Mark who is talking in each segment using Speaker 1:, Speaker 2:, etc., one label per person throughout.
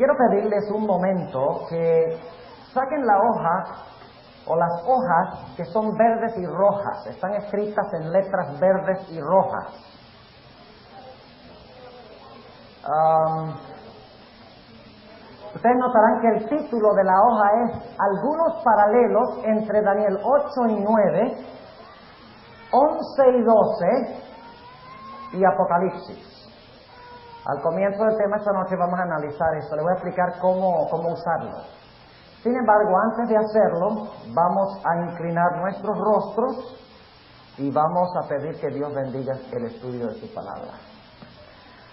Speaker 1: quiero pedirles un momento que saquen la hoja o las hojas que son verdes y rojas. Están escritas en letras verdes y rojas. Ustedes notarán que el título de la hoja es Algunos paralelos entre Daniel 8 y 9, 11 y 12 y Apocalipsis. Al comienzo del tema esta noche vamos a analizar esto. Les voy a explicar cómo usarlo. Sin embargo, antes de hacerlo, vamos a inclinar nuestros rostros y vamos a pedir que Dios bendiga el estudio de su palabra.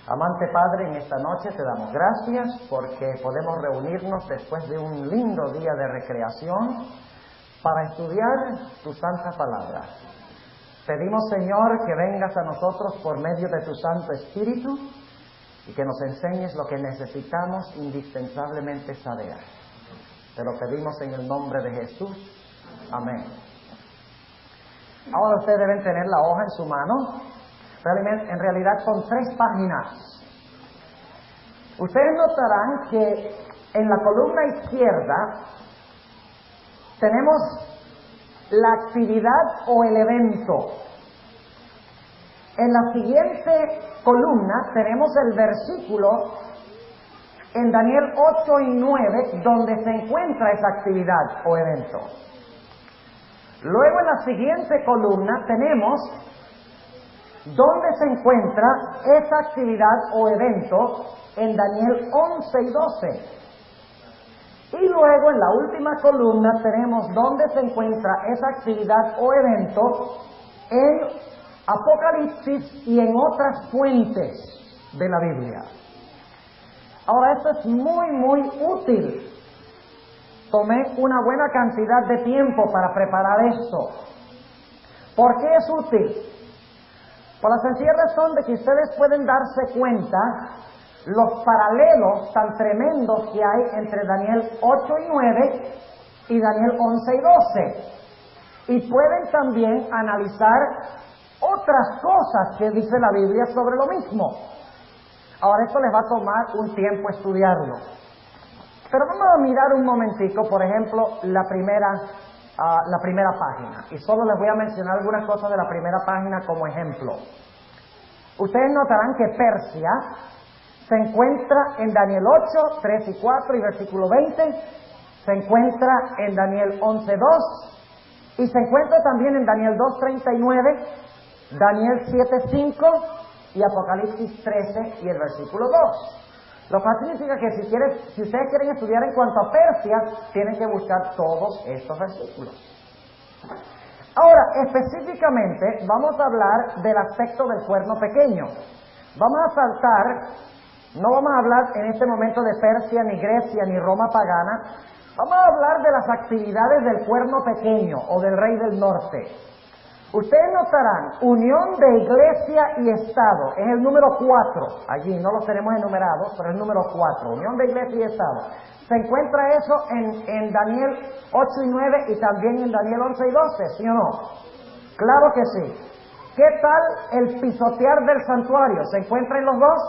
Speaker 1: Amante Padre, en esta noche te damos gracias porque podemos reunirnos después de un lindo día de recreación para estudiar tu santa palabra. Pedimos, Señor, que vengas a nosotros por medio de tu Santo Espíritu y que nos enseñes lo que necesitamos indispensablemente saber. Te lo pedimos en el nombre de Jesús. Amén. Ahora ustedes deben tener la hoja en su mano. En realidad son 3 páginas. Ustedes notarán que en la columna izquierda tenemos la actividad o el evento. En la siguiente columna tenemos el versículo en Daniel 8 y 9 donde se encuentra esa actividad o evento. Luego en la siguiente columna tenemos donde se encuentra esa actividad o evento en Daniel 11 y 12. Y luego en la última columna tenemos donde se encuentra esa actividad o evento en Apocalipsis y en otras fuentes de la Biblia. Ahora, esto es muy útil. Tomé una buena cantidad de tiempo para preparar esto. ¿Por qué es útil? Por la sencilla razón de que ustedes pueden darse cuenta los paralelos tan tremendos que hay entre Daniel 8 y 9 y Daniel 11 y 12. Y pueden también analizar otras cosas que dice la Biblia sobre lo mismo. Ahora, esto les va a tomar un tiempo estudiarlo. Pero vamos a mirar un momentico, por ejemplo, la primera página. Y solo les voy a mencionar algunas cosas de la primera página como ejemplo. Ustedes notarán que Persia se encuentra en Daniel 8, 3 y 4 y versículo 20. Se encuentra en Daniel 11, 2. Y se encuentra también en Daniel 2, 39, Daniel 7, 5 y Apocalipsis 13 y el versículo 2. Lo cual significa que si ustedes quieren estudiar en cuanto a Persia, tienen que buscar todos estos versículos. Ahora, específicamente, vamos a hablar del aspecto del cuerno pequeño. Vamos a saltar, no vamos a hablar en este momento de Persia, ni Grecia, ni Roma pagana. Vamos a hablar de las actividades del cuerno pequeño o del rey del norte. Ustedes notarán, unión de iglesia y Estado, es el número 4, allí no los tenemos enumerados, pero es el número 4, unión de iglesia y Estado. Se encuentra eso en Daniel 8 y 9 y también en Daniel 11 y 12, ¿sí o no? Claro que sí. ¿Qué tal el pisotear del santuario? ¿Se encuentra en los dos?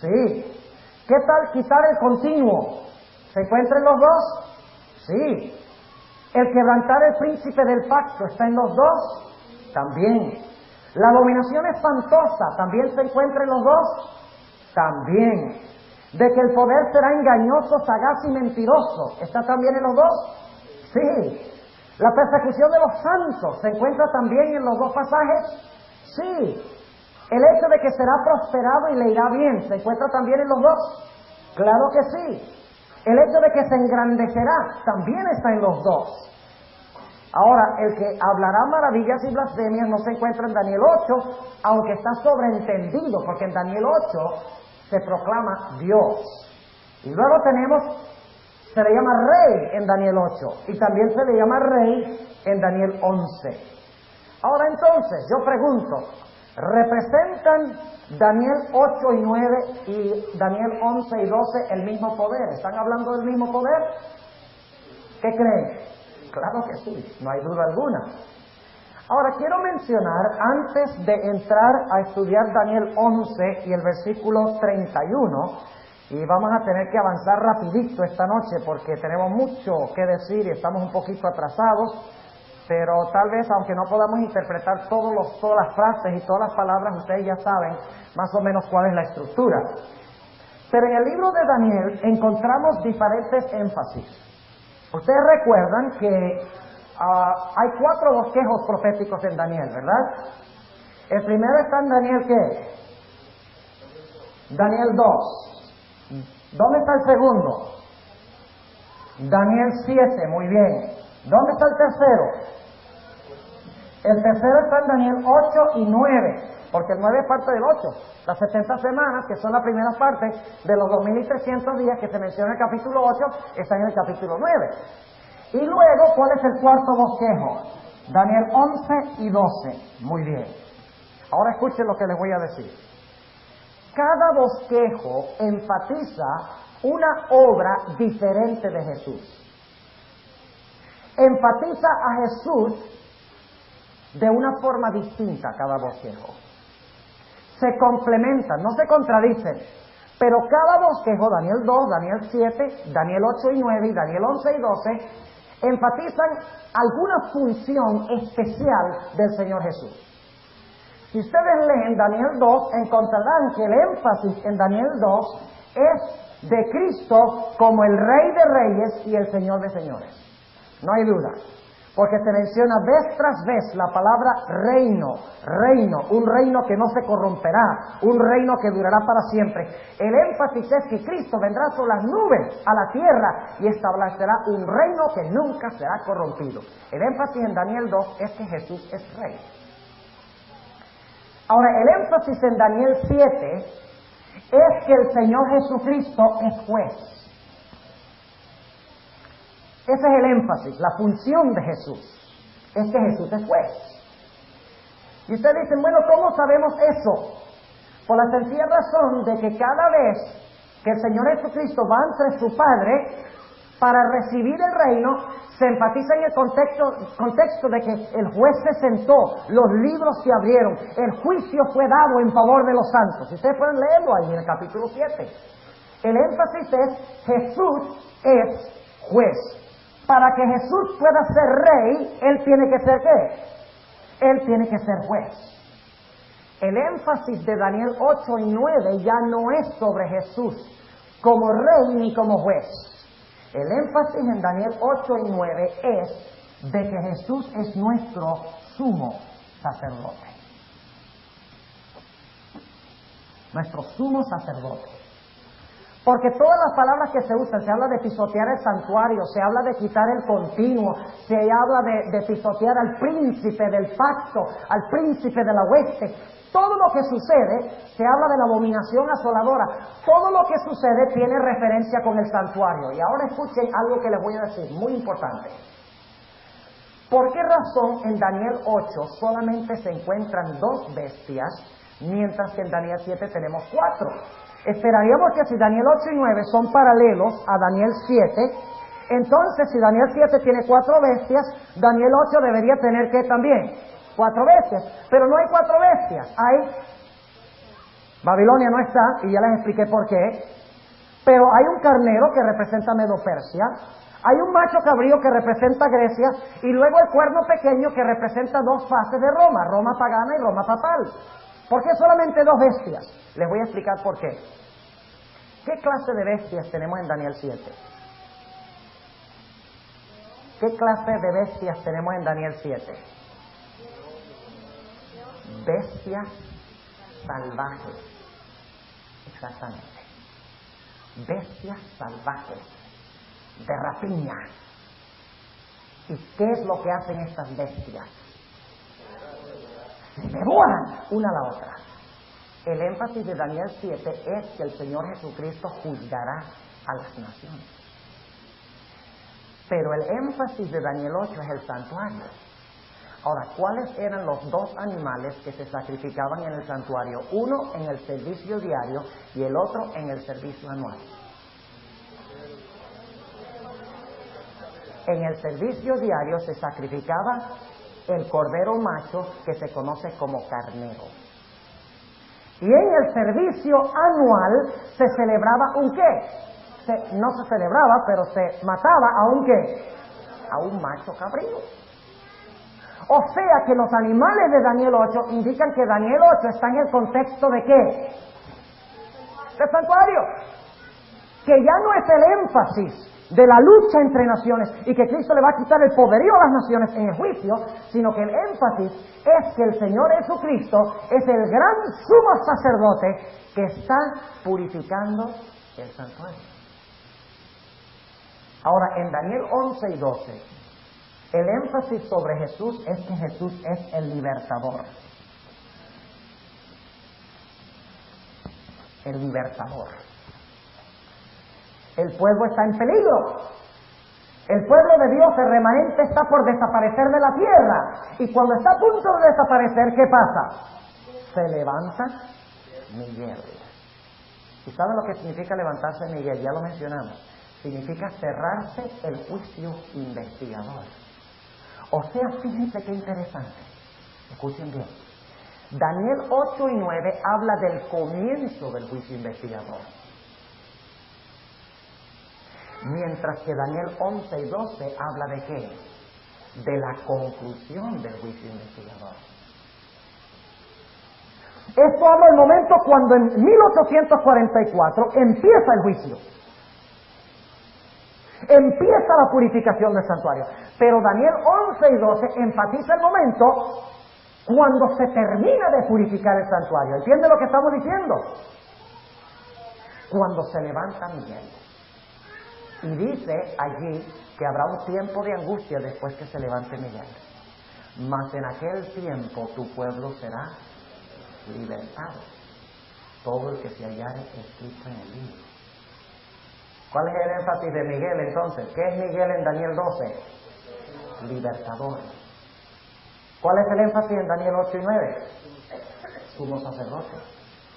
Speaker 1: Sí. ¿Qué tal quitar el continuo? ¿Se encuentra en los dos? Sí. ¿El quebrantar el príncipe del pacto está en los dos? También. ¿La abominación espantosa también se encuentra en los dos? También. ¿De que el poder será engañoso, sagaz y mentiroso está también en los dos? Sí. ¿La persecución de los santos se encuentra también en los dos pasajes? Sí. ¿El hecho de que será prosperado y le irá bien se encuentra también en los dos? Claro que sí. El hecho de que se engrandecerá también está en los dos. Ahora, el que hablará maravillas y blasfemias no se encuentra en Daniel 8, aunque está sobreentendido, porque en Daniel 8 se proclama Dios. Y luego se le llama rey en Daniel 8, y también se le llama rey en Daniel 11. Ahora entonces, yo pregunto, ¿representan Daniel 8 y 9 y Daniel 11 y 12 el mismo poder? ¿Están hablando del mismo poder? ¿Qué creen? Claro que sí, no hay duda alguna. Ahora quiero mencionar, antes de entrar a estudiar Daniel 11 y el versículo 31, Y vamos a tener que avanzar rapidito esta noche porque tenemos mucho que decir y estamos un poquito atrasados, pero tal vez aunque no podamos interpretar todas las frases y todas las palabras, ustedes ya saben más o menos cuál es la estructura. Pero en el libro de Daniel encontramos diferentes énfasis. Ustedes recuerdan que hay 4 bosquejos proféticos en Daniel, ¿verdad? El primero está en Daniel, ¿qué? Daniel 2. ¿Dónde está el segundo? Daniel 7, muy bien. ¿Dónde está el tercero? El tercero está en Daniel 8 y 9, porque el 9 es parte del 8. Las 70 semanas, que son la primera parte de los 2300 días que se menciona en el capítulo 8, están en el capítulo 9. Y luego, ¿cuál es el cuarto bosquejo? Daniel 11 y 12. Muy bien. Ahora escuchen lo que les voy a decir. Cada bosquejo enfatiza una obra diferente de Jesús. Enfatiza a Jesús de una forma distinta cada bosquejo. Se complementan, no se contradicen, pero cada bosquejo, Daniel 2, Daniel 7, Daniel 8 y 9 y Daniel 11 y 12, enfatizan alguna función especial del Señor Jesús. Si ustedes leen Daniel 2, encontrarán que el énfasis en Daniel 2 es de Cristo como el Rey de Reyes y el Señor de Señores. No hay duda, porque se menciona vez tras vez la palabra reino, un reino que no se corromperá, un reino que durará para siempre. El énfasis es que Cristo vendrá sobre las nubes a la tierra y establecerá un reino que nunca será corrompido. El énfasis en Daniel 2 es que Jesús es Rey. Ahora, el énfasis en Daniel 7 es que el Señor Jesucristo es juez. Ese es el énfasis, la función de Jesús, es que Jesús es juez. Y ustedes dicen, bueno, ¿cómo sabemos eso? Por la sencilla razón de que cada vez que el Señor Jesucristo va ante su Padre para recibir el reino, se enfatiza en el contexto de que el juez se sentó, los libros se abrieron, el juicio fue dado en favor de los santos. Ustedes pueden leerlo ahí en el capítulo 7. El énfasis es, Jesús es juez. Para que Jesús pueda ser rey, Él tiene que ser ¿qué? Él tiene que ser juez. El énfasis de Daniel 8 y 9 ya no es sobre Jesús como rey ni como juez. El énfasis en Daniel 8 y 9 es de que Jesús es nuestro sumo sacerdote. Nuestro sumo sacerdote. Porque todas las palabras que se usan, se habla de pisotear el santuario, se habla de quitar el continuo, se habla de pisotear al príncipe del pacto, al príncipe de la hueste. Todo lo que sucede, se habla de la abominación asoladora. Todo lo que sucede tiene referencia con el santuario. Y ahora escuchen algo que les voy a decir, muy importante. ¿Por qué razón en Daniel 8 solamente se encuentran 2 bestias, mientras que en Daniel 7 tenemos 4? Esperaríamos que si Daniel 8 y 9 son paralelos a Daniel 7, entonces si Daniel 7 tiene 4 bestias, Daniel 8 debería tener ¿qué también? 4 bestias. Pero no hay 4 bestias. Babilonia no está, y ya les expliqué por qué. Pero hay un carnero que representa Medo-Persia, hay un macho cabrío que representa Grecia, y luego el cuerno pequeño que representa 2 fases de Roma, Roma pagana y Roma papal. ¿Por qué solamente 2 bestias? Les voy a explicar por qué. ¿Qué clase de bestias tenemos en Daniel 7? ¿Qué clase de bestias tenemos en Daniel 7? Bestias salvajes. Exactamente. Bestias salvajes. De rapiña. ¿Y qué es lo que hacen estas bestias? Se devoran una a la otra. El énfasis de Daniel 7 es que el Señor Jesucristo juzgará a las naciones. Pero el énfasis de Daniel 8 es el santuario. Ahora, ¿cuáles eran los 2 animales que se sacrificaban en el santuario? Uno en el servicio diario y el otro en el servicio anual. En el servicio diario se sacrificaba el cordero macho que se conoce como carnero. Y en el servicio anual se celebraba un qué. No se celebraba, pero se mataba a un qué. A un macho cabrío. O sea que los animales de Daniel 8 indican que Daniel 8 está en el contexto de qué. De santuario. Que ya no es el énfasis de la lucha entre naciones y que Cristo le va a quitar el poderío a las naciones en el juicio, sino que el énfasis es que el Señor Jesucristo es el gran sumo sacerdote que está purificando el santuario. Ahora, en Daniel 11 y 12, el énfasis sobre Jesús es que Jesús es el libertador. El libertador. El pueblo está en peligro. El pueblo de Dios, el remanente, está por desaparecer de la tierra. Y cuando está a punto de desaparecer, ¿qué pasa? Se levanta Miguel. ¿Y saben lo que significa levantarse Miguel? Ya lo mencionamos. Significa cerrarse el juicio investigador. O sea, fíjense qué interesante. Escuchen bien. Daniel 8 y 9 habla del comienzo del juicio investigador. Mientras que Daniel 11 y 12 habla de qué? De la conclusión del juicio investigador. Esto habla del momento cuando en 1844 empieza el juicio. Empieza la purificación del santuario. Pero Daniel 11 y 12 enfatiza el momento cuando se termina de purificar el santuario. ¿Entiende lo que estamos diciendo? Cuando se levanta Miguel. Y dice allí que habrá un tiempo de angustia después que se levante Miguel. Mas en aquel tiempo tu pueblo será libertado. Todo el que se hallare escrito en el libro. ¿Cuál es el énfasis de Miguel entonces? ¿Qué es Miguel en Daniel 12? Libertador. ¿Cuál es el énfasis en Daniel 8 y 9? Sumo sacerdote.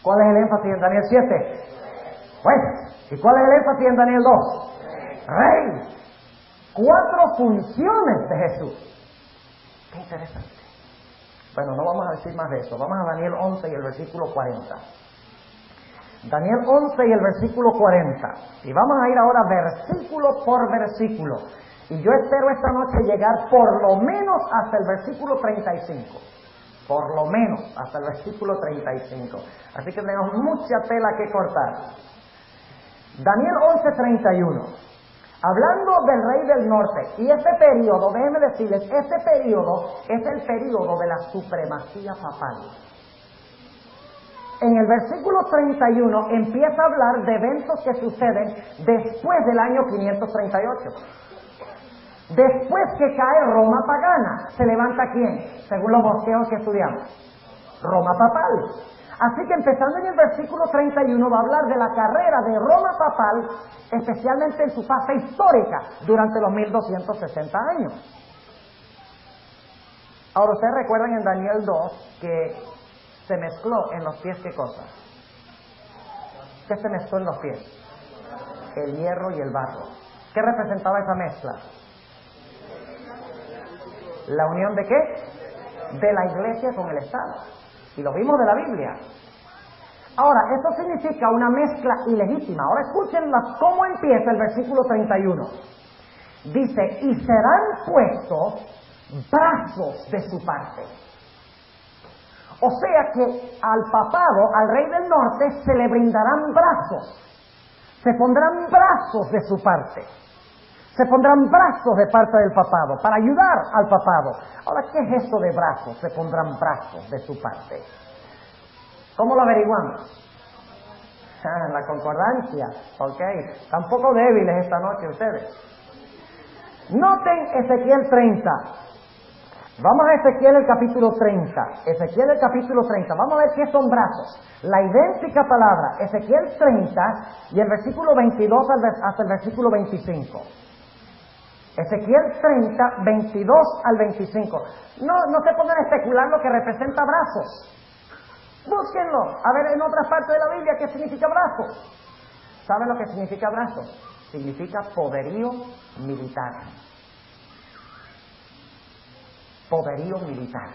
Speaker 1: ¿Cuál es el énfasis en Daniel 7? Juez. ¿Y cuál es el énfasis en Daniel 2? Rey. 4 funciones de Jesús. Qué interesante. Bueno, no vamos a decir más de eso. Vamos a Daniel 11 y el versículo 40. Daniel 11 y el versículo 40. Y vamos a ir ahora versículo por versículo. Y yo espero esta noche llegar por lo menos hasta el versículo 35. Por lo menos hasta el versículo 35. Así que tenemos mucha tela que cortar. Daniel 11:31. Hablando del rey del norte, y este periodo, déjenme decirles, este periodo es el periodo de la supremacía papal. En el versículo 31 empieza a hablar de eventos que suceden después del año 538. Después que cae Roma pagana, ¿se levanta quién? Según los bosquejos que estudiamos. Roma papal. Así que empezando en el versículo 31 va a hablar de la carrera de Roma papal, especialmente en su fase histórica, durante los 1260 años. Ahora, ustedes recuerdan en Daniel 2 que se mezcló en los pies, ¿qué cosa? ¿Qué se mezcló en los pies? El hierro y el barro. ¿Qué representaba esa mezcla? ¿La unión de qué? De la iglesia con el Estado. Y lo vimos de la Biblia. Ahora, esto significa una mezcla ilegítima. Ahora escuchen cómo empieza el versículo 31. Dice, y serán puestos brazos de su parte. O sea que al papado, al rey del norte, se le brindarán brazos. Se pondrán brazos de su parte. Se pondrán brazos de parte del papado para ayudar al papado. Ahora, ¿qué es eso de brazos? Se pondrán brazos de su parte. ¿Cómo lo averiguamos? La concordancia. Ok. Están poco débiles esta noche ustedes. Noten Ezequiel 30. Vamos a Ezequiel el capítulo 30. Ezequiel el capítulo 30. Vamos a ver qué son brazos. La idéntica palabra. Ezequiel 30 y el versículo 22 hasta el versículo 25. Ezequiel 30, 22 al 25. No se pongan a especular lo que representa brazos. Búsquenlo. A ver en otras partes de la Biblia qué significa brazos. ¿Saben lo que significa brazos? Significa poderío militar. Poderío militar.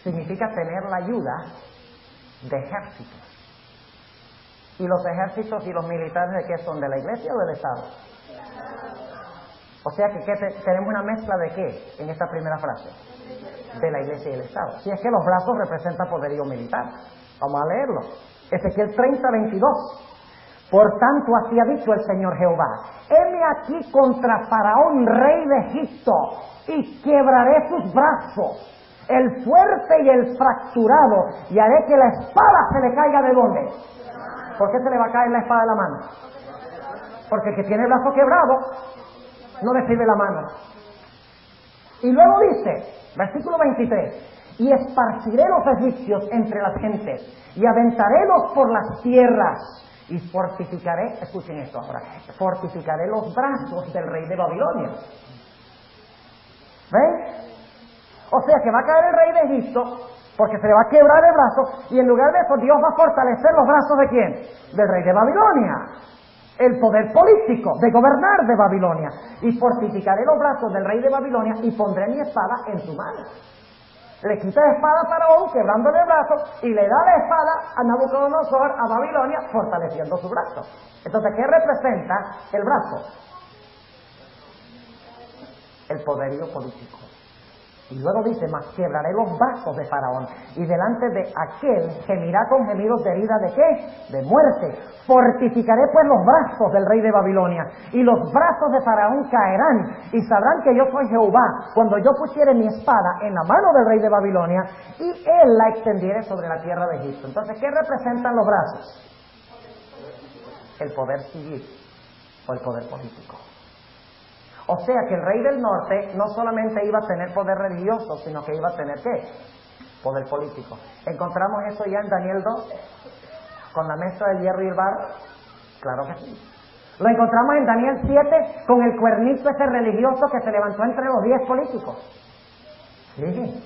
Speaker 1: Significa tener la ayuda de ejércitos. ¿Y los ejércitos y los militares de qué son? ¿De la iglesia o del Estado? O sea que tenemos una mezcla de qué en esta primera frase. De la iglesia y el Estado. Si es que los brazos representan poderío militar. Vamos a leerlo. Ezequiel 30:22. Por tanto así ha dicho el Señor Jehová: heme aquí contra Faraón, rey de Egipto, y quebraré sus brazos, el fuerte y el fracturado, y haré que la espada se le caiga ¿de dónde? ¿Por qué se le va a caer la espada de la mano? Porque el que tiene el brazo quebrado no le sirve la mano. Y luego dice, versículo 23, y esparciré los egipcios entre las gentes, y aventarélos por las tierras, y fortificaré, escuchen esto ahora, fortificaré los brazos del rey de Babilonia. ¿Ven? O sea que va a caer el rey de Egipto, porque se le va a quebrar el brazo, y en lugar de eso Dios va a fortalecer los brazos ¿de quién? Del rey de Babilonia. El poder político de gobernar de Babilonia. Y fortificaré los brazos del rey de Babilonia y pondré mi espada en su mano. Le quita la espada a Faraón, quebrándole el brazo, y le da la espada a Nabucodonosor, a Babilonia, fortaleciendo su brazo. Entonces, ¿qué representa el brazo? El poderío político. Y luego dice, mas quebraré los brazos de Faraón, y delante de aquel gemirá con gemidos de herida ¿de qué? De muerte. Fortificaré pues los brazos del rey de Babilonia, y los brazos de Faraón caerán, y sabrán que yo soy Jehová, cuando yo pusiere mi espada en la mano del rey de Babilonia, y él la extendiere sobre la tierra de Egipto. Entonces, ¿qué representan los brazos? El poder civil, o el poder político. O sea que el rey del norte no solamente iba a tener poder religioso, sino que iba a tener ¿qué? Poder político. ¿Encontramos eso ya en Daniel 2? ¿Con la mezcla del hierro y el barro? Claro que sí. Lo encontramos en Daniel 7 con el cuernito ese religioso que se levantó entre los 10 políticos. Sí.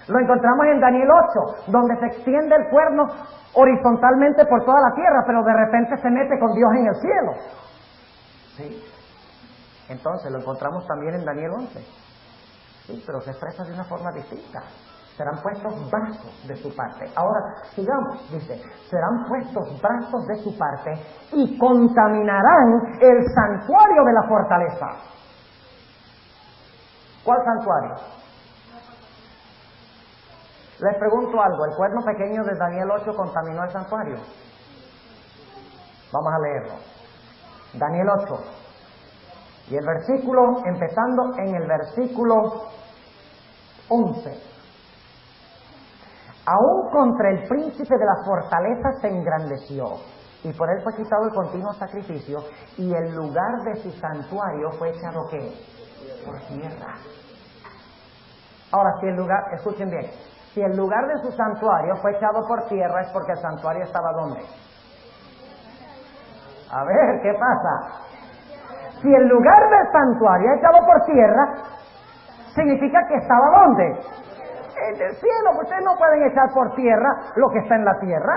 Speaker 1: Lo encontramos en Daniel 8, donde se extiende el cuerno horizontalmente por toda la tierra, pero de repente se mete con Dios en el cielo. Sí. Entonces lo encontramos también en Daniel 11. Sí, pero se expresa de una forma distinta. Serán puestos brazos de su parte. Ahora, sigamos, dice, serán puestos brazos de su parte y contaminarán el santuario de la fortaleza. ¿Cuál santuario? Les pregunto algo, ¿el cuerno pequeño de Daniel 8 contaminó el santuario? Vamos a leerlo. Daniel 8. Y el versículo, empezando en el versículo 11. Aún contra el príncipe de la fortaleza se engrandeció, y por él fue quitado el continuo sacrificio, y el lugar de su santuario fue echado ¿qué? Por tierra. Ahora, si el lugar, escuchen bien, si el lugar de su santuario fue echado por tierra, es porque el santuario estaba ¿dónde? A ver, ¿qué pasa? Si el lugar del santuario echado por tierra, significa que estaba ¿dónde? En el cielo. Ustedes no pueden echar por tierra lo que está en la tierra.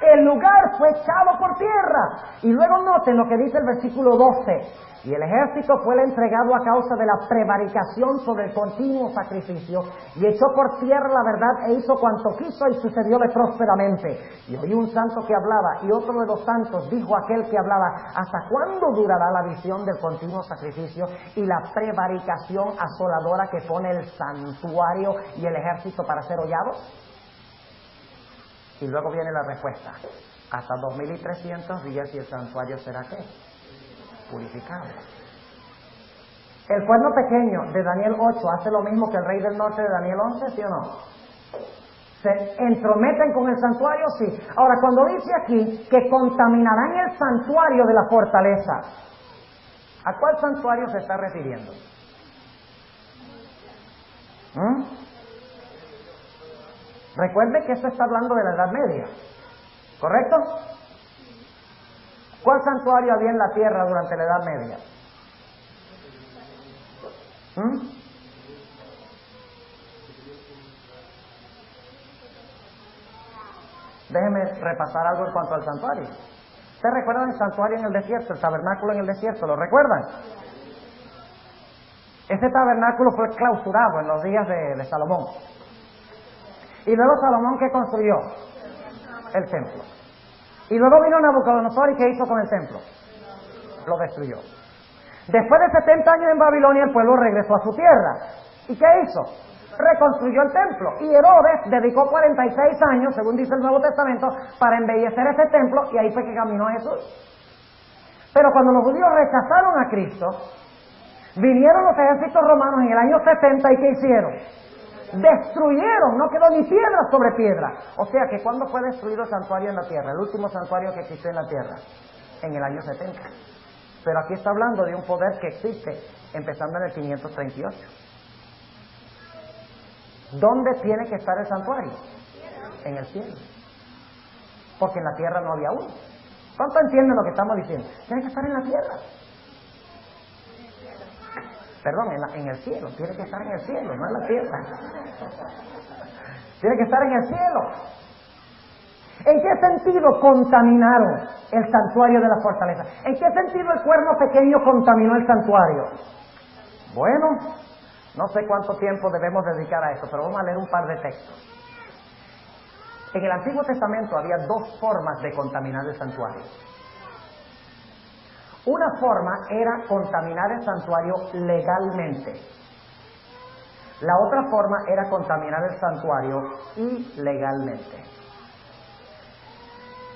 Speaker 1: El lugar fue echado por tierra. Y luego noten lo que dice el versículo 12. Y el ejército fue entregado a causa de la prevaricación sobre el continuo sacrificio, y echó por tierra la verdad e hizo cuanto quiso, y sucedióle prósperamente. Y oí un santo que hablaba, y otro de los santos dijo aquel que hablaba: ¿hasta cuándo durará la visión del continuo sacrificio y la prevaricación asoladora que pone el santuario y el ejército para ser hollados? Y luego viene la respuesta: hasta 2300 días, y el santuario será ¿qué? Purificado. El cuerno pequeño de Daniel 8 hace lo mismo que el rey del norte de Daniel 11, ¿sí o no? ¿Se entrometen con el santuario? Sí. Ahora, cuando dice aquí que contaminarán el santuario de la fortaleza, ¿a cuál santuario se está refiriendo? Recuerde que esto está hablando de la Edad Media, ¿correcto? ¿Cuál santuario había en la tierra durante la Edad Media? Déjeme repasar algo en cuanto al santuario. ¿Ustedes recuerdan el santuario en el desierto, el tabernáculo en el desierto? ¿Lo recuerdan? Ese tabernáculo fue clausurado en los días de Salomón. Y luego Salomón, ¿qué construyó? El templo. Y luego vino Nabucodonosor, ¿y qué hizo con el templo? Lo destruyó. Después de 70 años en Babilonia, el pueblo regresó a su tierra. ¿Y qué hizo? Reconstruyó el templo. Y Herodes dedicó 46 años, según dice el Nuevo Testamento, para embellecer ese templo, y ahí fue que caminó Jesús. Pero cuando los judíos rechazaron a Cristo, vinieron los ejércitos romanos en el año 70, ¿y qué hicieron? Destruyeron, no quedó ni piedra sobre piedra. O sea que ¿cuándo fue destruido el santuario en la tierra? El último santuario que existió en la tierra, en el año 70. Pero aquí está hablando de un poder que existe empezando en el 538. ¿Dónde tiene que estar el santuario? En el cielo. Porque en la tierra no había uno. ¿Cuánto entienden lo que estamos diciendo? Tiene que estar en la tierra. Perdón, en el cielo. Tiene que estar en el cielo, no en la tierra. Tiene que estar en el cielo. ¿En qué sentido contaminaron el santuario de la fortaleza? ¿En qué sentido el cuerno pequeño contaminó el santuario? Bueno, no sé cuánto tiempo debemos dedicar a esto, pero vamos a leer un par de textos. En el Antiguo Testamento había dos formas de contaminar el santuario. Una forma era contaminar el santuario legalmente. La otra forma era contaminar el santuario ilegalmente.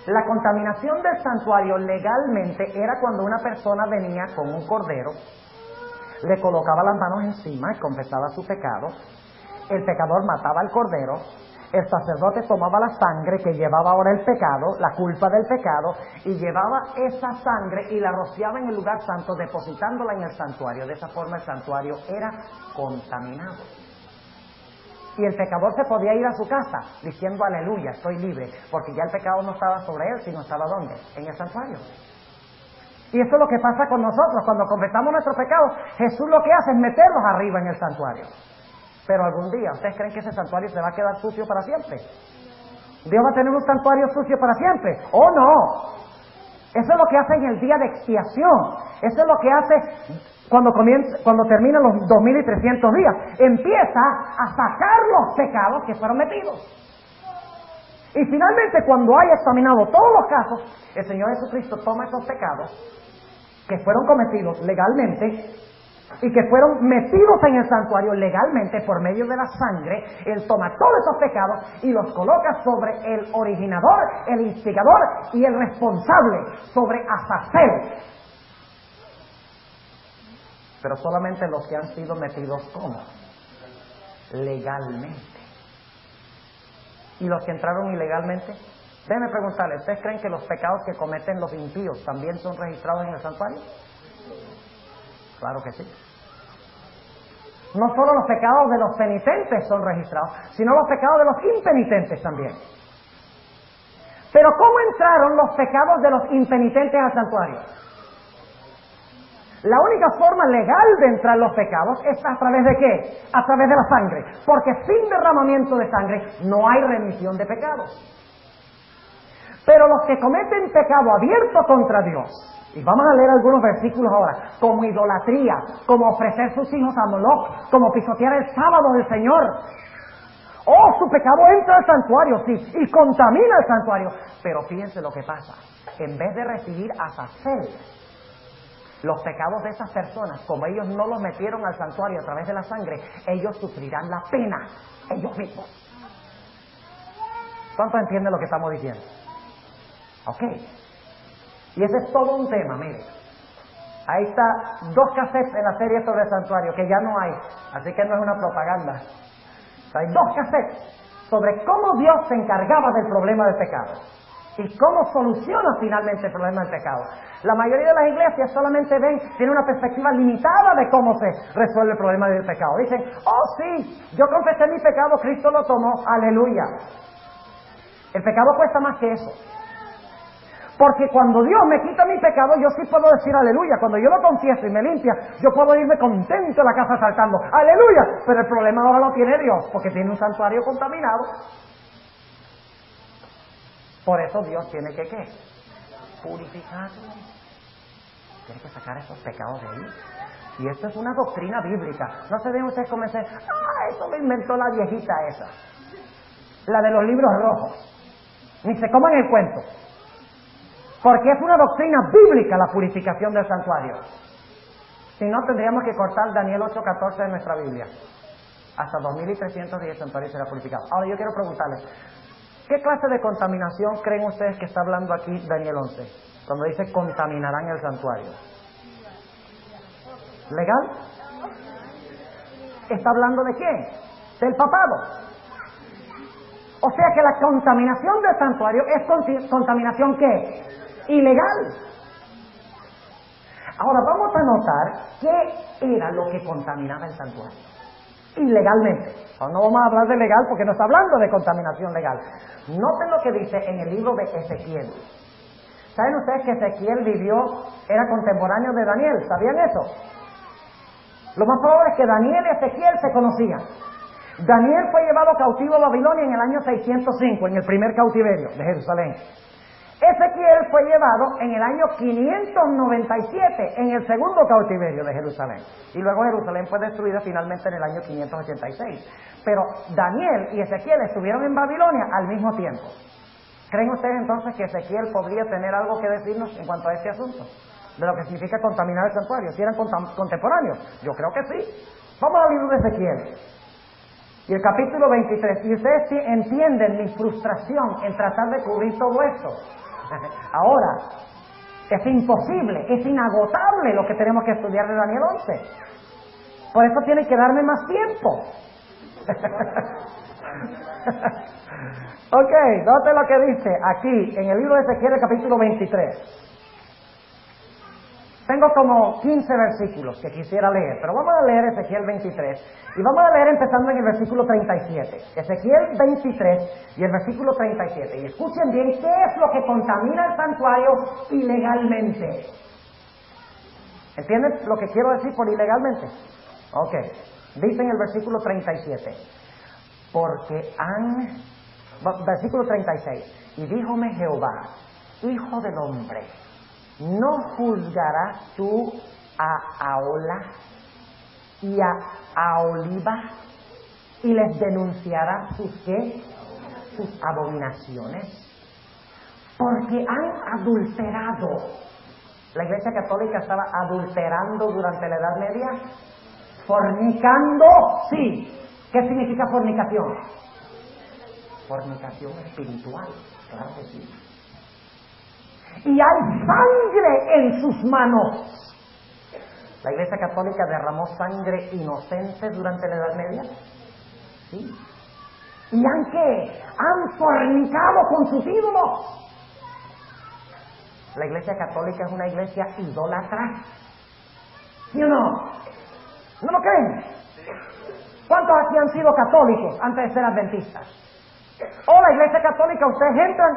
Speaker 1: La contaminación del santuario legalmente era cuando una persona venía con un cordero, le colocaba las manos encima y confesaba su pecado, el pecador mataba al cordero, el sacerdote tomaba la sangre que llevaba ahora el pecado, la culpa del pecado, y llevaba esa sangre y la rociaba en el lugar santo, depositándola en el santuario. De esa forma el santuario era contaminado. Y el pecador se podía ir a su casa diciendo aleluya, estoy libre, porque ya el pecado no estaba sobre él, sino estaba ¿dónde? En el santuario. Y eso es lo que pasa con nosotros. Cuando confesamos nuestros pecados, Jesús lo que hace es meterlos arriba en el santuario. Pero algún día, ¿ustedes creen que ese santuario se va a quedar sucio para siempre? ¿Dios va a tener un santuario sucio para siempre? ¡Oh, no! Eso es lo que hace en el día de expiación. Eso es lo que hace cuando terminan los 2300 días. Empieza a sacar los pecados que fueron metidos. Y finalmente, cuando haya examinado todos los casos, el Señor Jesucristo toma esos pecados que fueron cometidos legalmente y que fueron metidos en el santuario legalmente por medio de la sangre. Él toma todos esos pecados y los coloca sobre el originador, el instigador y el responsable, sobre Azazel. Pero solamente los que han sido metidos ¿cómo? Legalmente. ¿Y los que entraron ilegalmente? Déjenme preguntarles, ¿ustedes creen que los pecados que cometen los impíos también son registrados en el santuario? Claro que sí. No solo los pecados de los penitentes son registrados, sino los pecados de los impenitentes también. Pero ¿cómo entraron los pecados de los impenitentes al santuario? La única forma legal de entrar los pecados es a través de ¿qué? A través de la sangre. Porque sin derramamiento de sangre no hay remisión de pecados. Pero los que cometen pecado abierto contra Dios, y vamos a leer algunos versículos ahora, como idolatría, como ofrecer sus hijos a Moloch, como pisotear el sábado del Señor. Oh, su pecado entra al santuario, sí, y contamina el santuario. Pero fíjense lo que pasa. En vez de recibir Azazel, los pecados de esas personas, como ellos no los metieron al santuario a través de la sangre, ellos sufrirán la pena, ellos mismos. ¿Cuántos entienden lo que estamos diciendo? Ok. Y ese es todo un tema, mire. Ahí está 2 cassettes en la serie sobre el santuario, que ya no hay, así que no es una propaganda. Hay 2 cassettes sobre cómo Dios se encargaba del problema del pecado y cómo soluciona finalmente el problema del pecado. La mayoría de las iglesias solamente tienen una perspectiva limitada de cómo se resuelve el problema del pecado. Dicen, oh sí, yo confesé mi pecado, Cristo lo tomó, aleluya. El pecado cuesta más que eso. Porque cuando Dios me quita mi pecado, yo sí puedo decir aleluya. Cuando yo lo confieso y me limpia, yo puedo irme contento a la casa saltando, aleluya. Pero el problema ahora lo tiene Dios, porque tiene un santuario contaminado. Por eso Dios tiene que ¿qué? Purificarlo. Tiene que sacar esos pecados de ahí. Y esto es una doctrina bíblica. No se ven ustedes como decir, eso lo inventó la viejita esa. la de los libros rojos. Ni se coman el cuento. Porque es una doctrina bíblica la purificación del santuario. Si no, tendríamos que cortar Daniel 8:14 de nuestra Biblia. Hasta 2310 santuarios será purificado. Ahora yo quiero preguntarles, ¿qué clase de contaminación creen ustedes que está hablando aquí Daniel 11? Cuando dice contaminarán el santuario. ¿Legal? ¿Está hablando de quién? Del papado. O sea que la contaminación del santuario es contaminación ¿qué? Ilegal. Ahora vamos a notar qué era lo que contaminaba el santuario. Ilegalmente. Ahora no vamos a hablar de legal porque no está hablando de contaminación legal. Noten lo que dice en el libro de Ezequiel. ¿Saben ustedes que Ezequiel era contemporáneo de Daniel? ¿Sabían eso? Lo más probable es que Daniel y Ezequiel se conocían. Daniel fue llevado cautivo a Babilonia en el año 605, en el primer cautiverio de Jerusalén. Ezequiel fue llevado en el año 597, en el segundo cautiverio de Jerusalén. Y luego Jerusalén fue destruida finalmente en el año 586. Pero Daniel y Ezequiel estuvieron en Babilonia al mismo tiempo. ¿Creen ustedes entonces que Ezequiel podría tener algo que decirnos en cuanto a este asunto? De lo que significa contaminar el santuario. ¿Si eran contemporáneos? Yo creo que sí. Vamos al libro de Ezequiel. Y el capítulo 23. Y ustedes entienden mi frustración en tratar de cubrir todo esto. Ahora, es imposible, es inagotable lo que tenemos que estudiar de Daniel 11. Por eso tienen que darme más tiempo. Ok, note lo que dice aquí en el libro de Ezequiel, el capítulo 23. Tengo como 15 versículos que quisiera leer, pero vamos a leer Ezequiel 23 y vamos a leer empezando en el versículo 37. Ezequiel 23 y el versículo 37. Y escuchen bien qué es lo que contamina el santuario ilegalmente. ¿Entienden lo que quiero decir por ilegalmente? Ok, dice en el versículo 37. Versículo 36. Y díjome Jehová, hijo del hombre, ¿no juzgarás tú a Ahola y a Aholiba y les denunciarás sus ¿qué? Sus abominaciones? Porque han adulterado. La Iglesia Católica estaba adulterando durante la Edad Media. Fornicando, sí. ¿Qué significa fornicación? Fornicación espiritual, claro que sí. Y hay sangre en sus manos. ¿La Iglesia Católica derramó sangre inocente durante la Edad Media? Sí. ¿Y han fornicado con sus ídolos? La Iglesia Católica es una iglesia idólatra. ¿Sí o no? ¿No lo creen? ¿Cuántos aquí han sido católicos antes de ser adventistas? O la Iglesia Católica, ustedes entran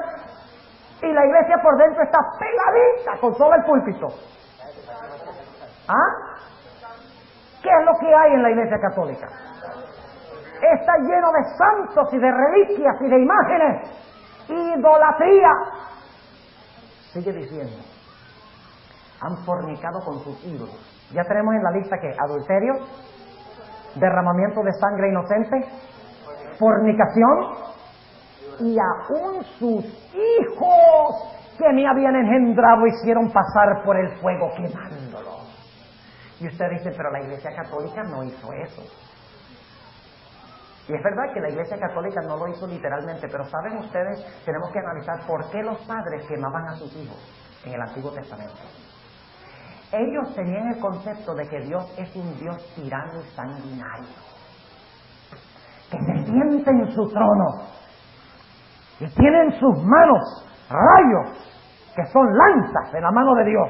Speaker 1: y la iglesia por dentro está pegadita con solo el púlpito. ¿Ah? ¿Qué es lo que hay en la Iglesia Católica? Está lleno de santos y de reliquias y de imágenes. Idolatría. Sigue diciendo. Han fornicado con sus ídolos. Ya tenemos en la lista que adulterio, derramamiento de sangre inocente, fornicación, y aún sus hijos que me habían engendrado hicieron pasar por el fuego quemándolo. Y usted dice, pero la Iglesia Católica no hizo eso. Y es verdad que la Iglesia Católica no lo hizo literalmente, pero saben ustedes, tenemos que analizar por qué los padres quemaban a sus hijos en el Antiguo Testamento. Ellos tenían el concepto de que Dios es un Dios tirano y sanguinario, que se siente en su trono y tiene en sus manos rayos que son lanzas en la mano de Dios,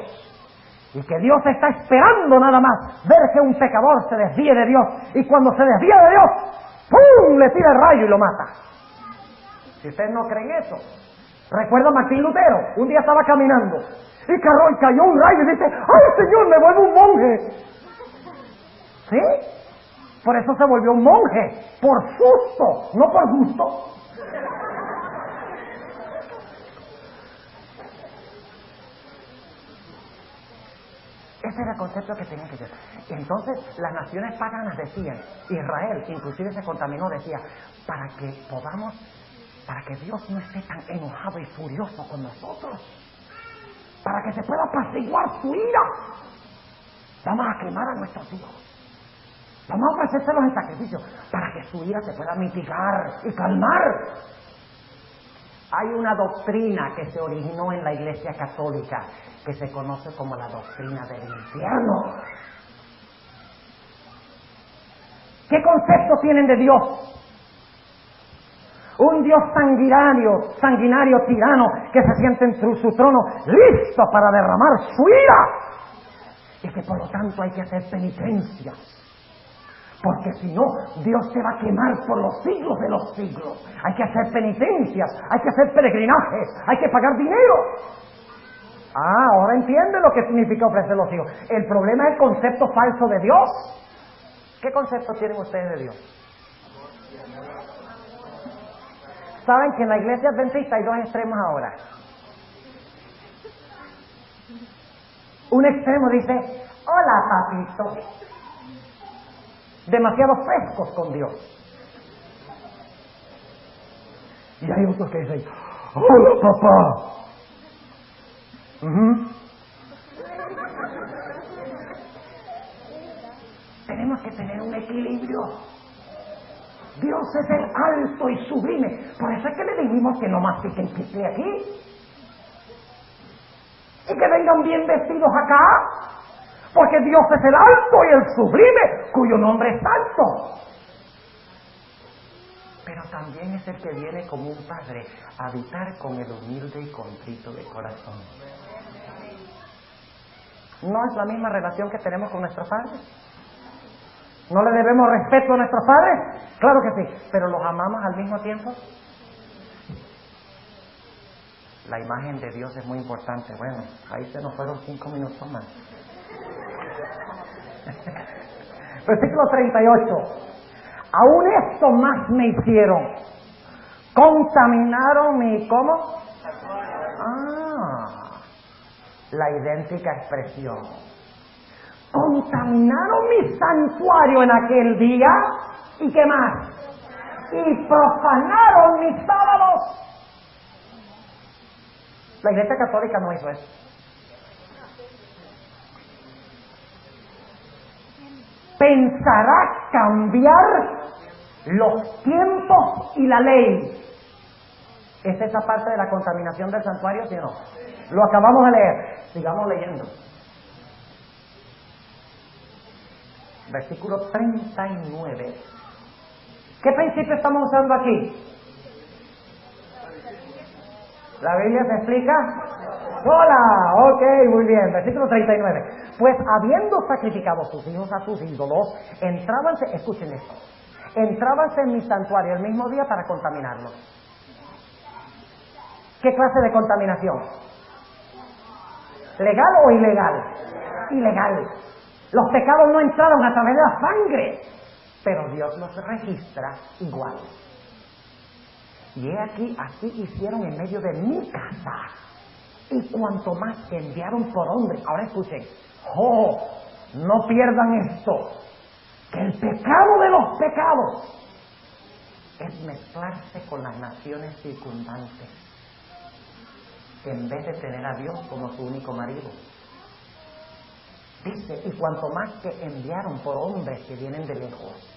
Speaker 1: y que Dios está esperando nada más ver que un pecador se desvíe de Dios, y cuando se desvía de Dios, ¡pum!, le tira el rayo y lo mata. Si ustedes no creen eso, recuerda a Martín Lutero. Un día estaba caminando y cayó un rayo y dice, ¡ay, Señor, me vuelvo un monje! ¿Sí? Por eso se volvió un monje, por susto, no por gusto. Ese era el concepto que tenían que tener. Entonces las naciones paganas decían, Israel inclusive se contaminó, decía, para que podamos para que Dios no esté tan enojado y furioso con nosotros, para que se pueda apaciguar su ira. Vamos a quemar a nuestros hijos, vamos a ofrecérselos en sacrificio, para que su ira se pueda mitigar y calmar. Hay una doctrina que se originó en la Iglesia Católica que se conoce como la doctrina del infierno. ¿Qué concepto tienen de Dios? Un Dios sanguinario, tirano, que se siente en su trono listo para derramar su ira. Y que por lo tanto hay que hacer penitencias. Porque si no, Dios se va a quemar por los siglos de los siglos. Hay que hacer penitencias, hay que hacer peregrinajes, hay que pagar dinero. Ahora entiende lo que significa ofrecer los hijos. El problema es el concepto falso de Dios. ¿Qué concepto tienen ustedes de Dios? Saben que en la iglesia adventista hay dos extremos ahora. Un extremo dice: hola papito, demasiado frescos con Dios. Y hay otros que dicen: hola papá. Tenemos que tener un equilibrio. Dios es el alto y sublime. Por eso es que le dijimos que no mastiquen chicle aquí y que vengan bien vestidos acá, porque Dios es el alto y el sublime, cuyo nombre es santo. Pero también es el que viene como un padre a habitar con el humilde y contrito de corazón. ¿No es la misma relación que tenemos con nuestros padres? ¿No le debemos respeto a nuestros padres? Claro que sí, pero ¿los amamos al mismo tiempo? La imagen de Dios es muy importante. Bueno, ahí se nos fueron 5 minutos más. Versículo 38. Aún esto más me hicieron. Contaminaron mi... ¿Cómo? La idéntica expresión. Contaminaron mi santuario en aquel día. ¿Y qué más? Y profanaron mis sábados. La Iglesia Católica no hizo eso. Pensará cambiar los tiempos y la ley. ¿Es esa parte de la contaminación del santuario, sí o no? Lo acabamos de leer. Sigamos leyendo. Versículo 39. ¿Qué principio estamos usando aquí? ¿La Biblia se explica? ¡Hola! Ok, muy bien. Versículo 39. Pues habiendo sacrificado sus hijos a sus ídolos, entrábanse, escuchen esto, entrábanse en mi santuario el mismo día para contaminarlo. ¿Qué clase de contaminación? ¿Legal o ilegal? Ilegal. Los pecados no entraron a través de la sangre, pero Dios los registra igual. Y he aquí, así hicieron en medio de mi casa. Y cuanto más que enviaron por hombre. Ahora escuchen. No pierdan esto. Que el pecado de los pecados es mezclarse con las naciones circundantes, en vez de tener a Dios como su único marido. Dice, y cuanto más que enviaron por hombres que vienen de lejos,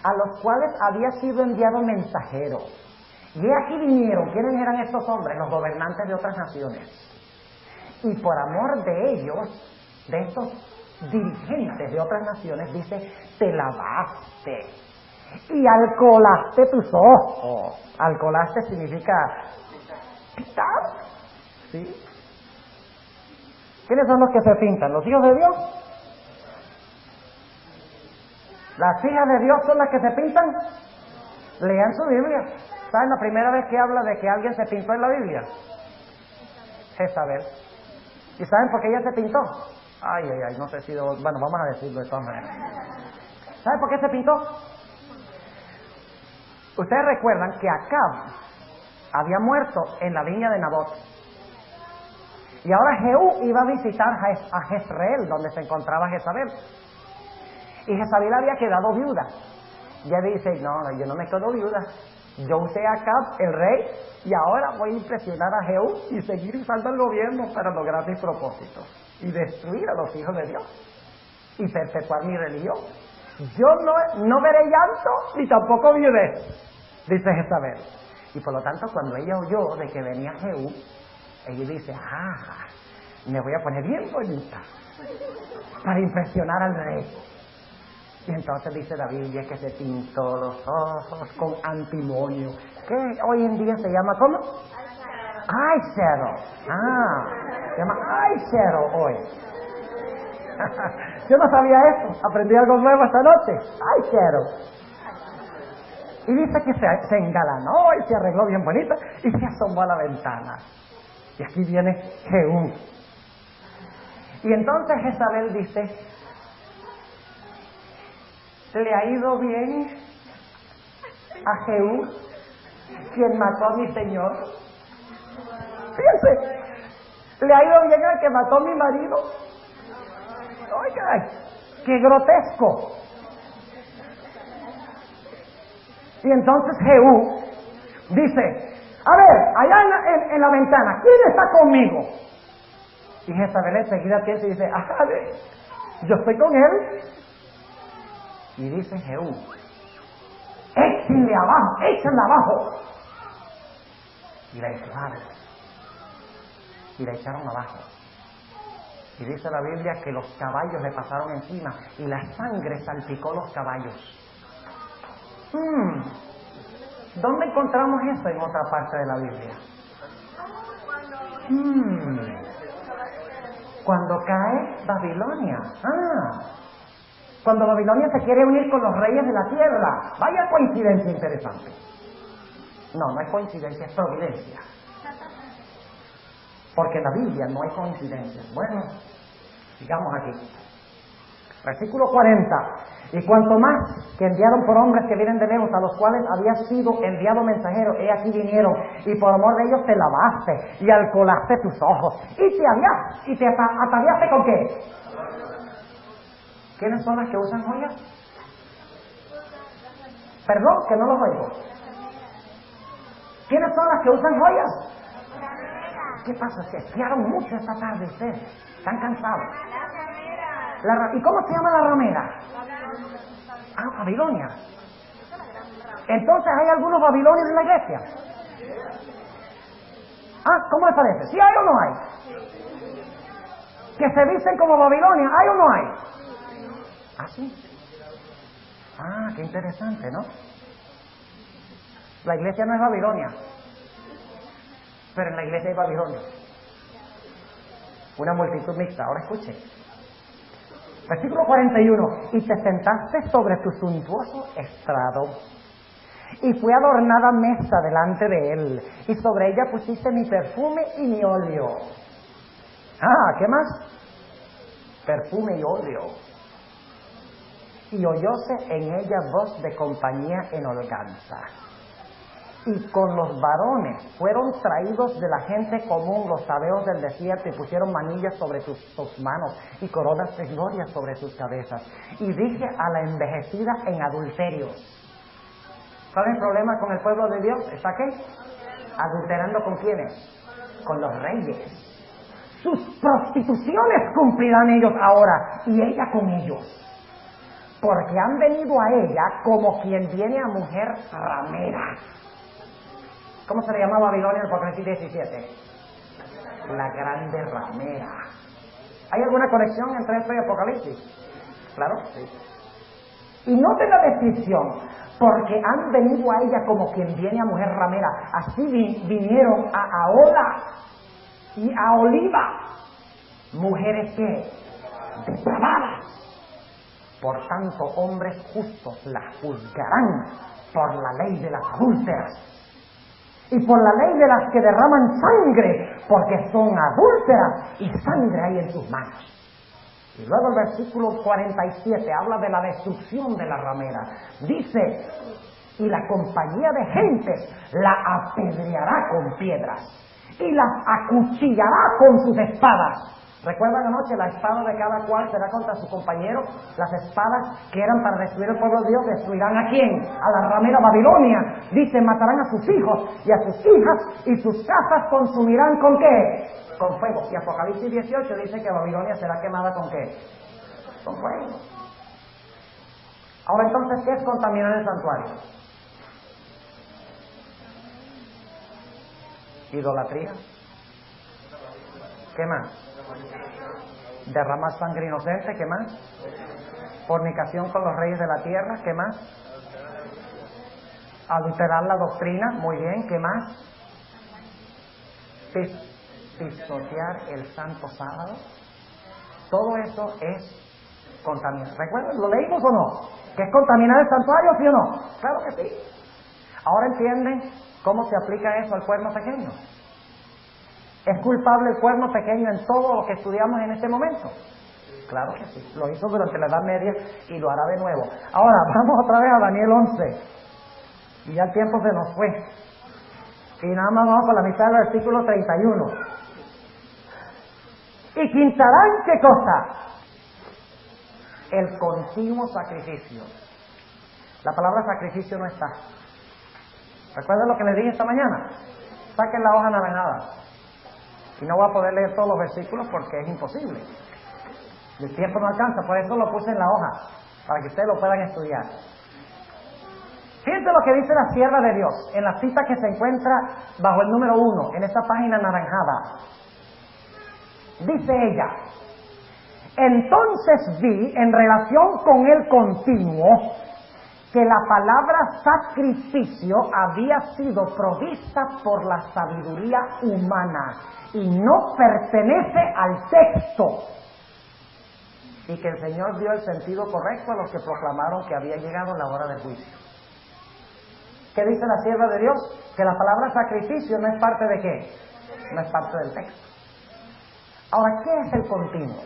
Speaker 1: a los cuales había sido enviado mensajero. Y aquí vinieron. ¿Quiénes eran estos hombres? Los gobernantes de otras naciones. Y por amor de ellos, de estos dirigentes de otras naciones, dice, te lavaste y alcoholaste tus ojos. Alcoholaste significa pintar. ¿Sí? ¿Quiénes son los que se pintan? ¿Los hijos de Dios? ¿Las hijas de Dios son las que se pintan? Lean su Biblia. ¿Saben la primera vez que habla de que alguien se pintó en la Biblia? Jezabel. ¿Y saben por qué ella se pintó? Ay, no sé si... Bueno, vamos a decirlo de todas maneras. ¿Saben por qué se pintó? Ustedes recuerdan que Acab había muerto en la viña de Nabot. Y ahora Jehú iba a visitar a Jezreel, donde se encontraba Jezabel. Y Jezabel había quedado viuda. Y ella dice, no, yo no me quedo viuda. Yo usé a Acab, el rey, y ahora voy a impresionar a Jehú y seguir usando el gobierno para lograr mis propósitos y destruir a los hijos de Dios y perpetuar mi religión. Yo no veré llanto ni tampoco viudez, dice Jezabel. Y por lo tanto, cuando ella oyó de que venía Jehú, ella dice, me voy a poner bien bonita para impresionar al rey. Y entonces dice la Biblia que se pintó los ojos con antimonio, que hoy en día se llama ¿cómo? Eyeshadow. Se llama eyeshadow hoy. Yo no sabía eso, aprendí algo nuevo esta noche. Eyeshadow. Y dice que se engalanó y se arregló bien bonita y se asomó a la ventana. Y aquí viene Jehú. Y entonces Jezabel dice, ¿le ha ido bien a Jehú, quien mató a mi señor? Fíjense, ¿le ha ido bien al que mató a mi marido? Oiga, qué grotesco. Y entonces Jehú dice, a ver, allá en la ventana, ¿quién está conmigo? Y Jezabel enseguida piensa y dice, yo estoy con él. Y dice Jehú, échenle abajo, échenle abajo. Y la echaron. Y la echaron abajo. Y dice la Biblia que los caballos le pasaron encima y la sangre salpicó los caballos. ¿Dónde encontramos eso en otra parte de la Biblia? Cuando cae Babilonia. Cuando Babilonia se quiere unir con los reyes de la tierra. Vaya coincidencia interesante. No es coincidencia, es providencia. Porque en la Biblia no hay coincidencias. Bueno, sigamos aquí. Versículo 40. Y cuanto más que enviaron por hombres que vienen de lejos, a los cuales había sido enviado mensajero, he aquí vinieron, y por amor de ellos te lavaste, y alcoholaste tus ojos, y te ataviaste ¿con qué? ¿Quiénes son las que usan joyas? Perdón, que no los oigo. ¿Quiénes son las que usan joyas? ¿Qué pasa? Se espiaron mucho esta tarde ustedes. ¿Están cansados? ¿Y cómo se llama la ramera? Babilonia. Entonces, ¿hay algunos babilonios en la iglesia? ¿Cómo les parece? ¿Sí hay o no hay? ¿Que se dicen como Babilonia? ¿Hay o no hay? ¿Sí? Qué interesante, ¿no? La iglesia no es Babilonia, pero en la iglesia hay Babilonia. Una multitud mixta. Ahora escuchen. Versículo 41. Y te sentaste sobre tu suntuoso estrado, y fue adornada mesa delante de él, y sobre ella pusiste mi perfume y mi óleo. ¿Qué más? Perfume y óleo. Y oyóse en ella voz de compañía en holganza. Y con los varones fueron traídos de la gente común los sabeos del desierto, y pusieron manillas sobre tus manos y coronas de gloria sobre tus cabezas. Y dije a la envejecida en adulterios. ¿Cuál es el problema con el pueblo de Dios? ¿Está qué? ¿Adulterando con quiénes? Con los reyes. Sus prostituciones cumplirán ellos ahora, y ella con ellos. Porque han venido a ella como quien viene a mujer ramera. ¿Cómo se le llamaba Babilonia en el Apocalipsis 17? La grande ramera. ¿Hay alguna conexión entre esto y Apocalipsis? Claro, sí. Y noten la descripción, porque han venido a ella como quien viene a mujer ramera. Así vinieron a Ahola y a Oliva, mujeres que depravadas. Por tanto, hombres justos las juzgarán por la ley de las adúlteras y por la ley de las que derraman sangre, porque son adúlteras y sangre hay en sus manos. Y luego el versículo 47 habla de la destrucción de la ramera. Dice, y la compañía de gentes la apedreará con piedras y las acuchillará con sus espadas. ¿Recuerdan anoche? La espada de cada cual será contra su compañero. Las espadas que eran para destruir el pueblo de Dios, ¿destruirán a quién? A la ramera Babilonia. Dice, matarán a sus hijos y a sus hijas, y sus casas consumirán ¿con qué? Con fuego. Y Apocalipsis 18 dice que Babilonia será quemada ¿con qué? Con fuego. Ahora entonces, ¿qué es contaminar el santuario? Idolatría. ¿Qué más? Derramar sangre inocente. ¿Qué más? Fornicación con los reyes de la tierra. ¿Qué más? Adulterar la doctrina. Muy bien. ¿Qué más? Pisotear el santo sábado. Todo eso es contaminar. ¿Recuerdan? ¿Lo leímos o no? ¿Que es contaminar el santuario, sí o no? Claro que sí. Ahora entienden cómo se aplica eso al cuerno pequeño. ¿Es culpable el cuerno pequeño en todo lo que estudiamos en este momento? Claro que sí. Lo hizo durante la Edad Media y lo hará de nuevo. Ahora, vamos otra vez a Daniel 11. Y ya el tiempo se nos fue. Y nada más vamos con la mitad del versículo 31. ¿Y quitarán qué cosa? El continuo sacrificio. La palabra sacrificio no está. ¿Recuerdan lo que les dije esta mañana? Saquen la hoja anaranjada. Y no voy a poder leer todos los versículos porque es imposible. El tiempo no alcanza, por eso lo puse en la hoja, para que ustedes lo puedan estudiar. Fíjense lo que dice la sierva de Dios, en la cita que se encuentra bajo el número 1, en esta página anaranjada. Dice ella, entonces vi, en relación con el continuo, que la palabra sacrificio había sido provista por la sabiduría humana y no pertenece al texto, y que el Señor dio el sentido correcto a los que proclamaron que había llegado la hora del juicio. ¿Qué dice la sierva de Dios? Que la palabra sacrificio no es parte de ¿qué? No es parte del texto. Ahora, ¿qué es el continuo?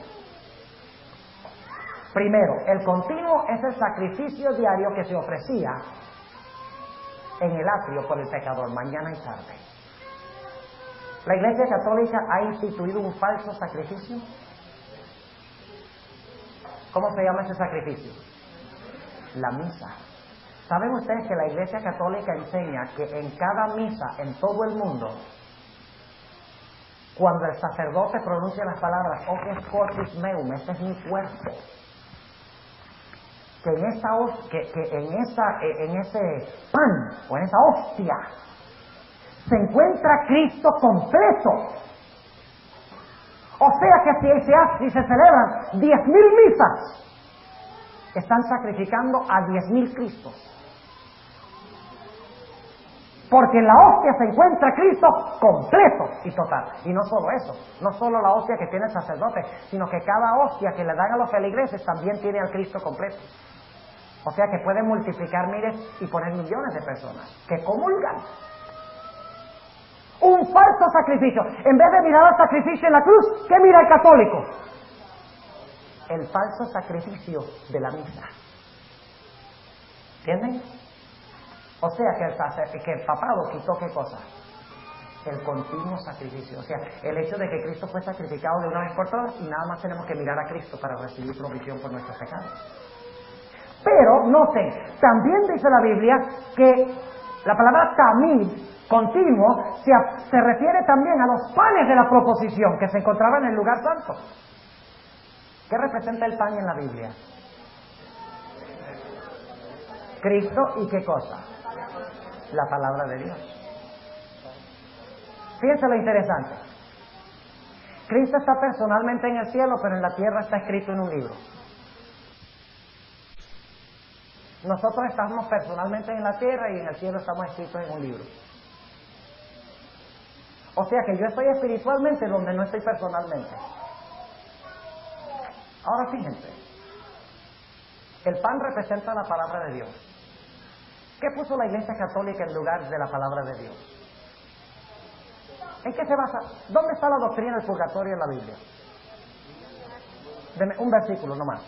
Speaker 1: Primero, el continuo es el sacrificio diario que se ofrecía en el atrio por el pecador, mañana y tarde. ¿La Iglesia Católica ha instituido un falso sacrificio? ¿Cómo se llama ese sacrificio? La misa. ¿Saben ustedes que la Iglesia Católica enseña que en cada misa en todo el mundo, cuando el sacerdote pronuncia las palabras «Hoc est corpus meum», este es mi cuerpo, que en ese pan o en esa hostia se encuentra Cristo completo? O sea que si se celebran 10,000 misas, están sacrificando a 10,000 Cristos. Porque en la hostia se encuentra Cristo completo y total. Y no solo eso, no solo la hostia que tiene el sacerdote, sino que cada hostia que le dan a los feligreses también tiene al Cristo completo. O sea que pueden multiplicar miles y poner millones de personas que comulgan. Un falso sacrificio. En vez de mirar al sacrificio en la cruz, ¿qué mira el católico? El falso sacrificio de la misa. ¿Entienden? O sea que el papado quitó ¿qué cosa? El continuo sacrificio. O sea, el hecho de que Cristo fue sacrificado de una vez por todas y nada más tenemos que mirar a Cristo para recibir provisión por nuestros pecados. Pero, noten, también dice la Biblia que la palabra tamid, continuo, se refiere también a los panes de la proposición que se encontraban en el lugar santo. ¿Qué representa el pan en la Biblia? Cristo y ¿qué cosa? La palabra de Dios. Fíjense lo interesante. Cristo está personalmente en el cielo, pero en la tierra está escrito en un libro. Nosotros estamos personalmente en la tierra y en el cielo estamos escritos en un libro. O sea que yo estoy espiritualmente donde no estoy personalmente. Ahora fíjense, el pan representa la palabra de Dios. ¿Qué puso la Iglesia Católica en lugar de la palabra de Dios? ¿En qué se basa? ¿Dónde está la doctrina del purgatorio en la Biblia? Deme un versículo nomás.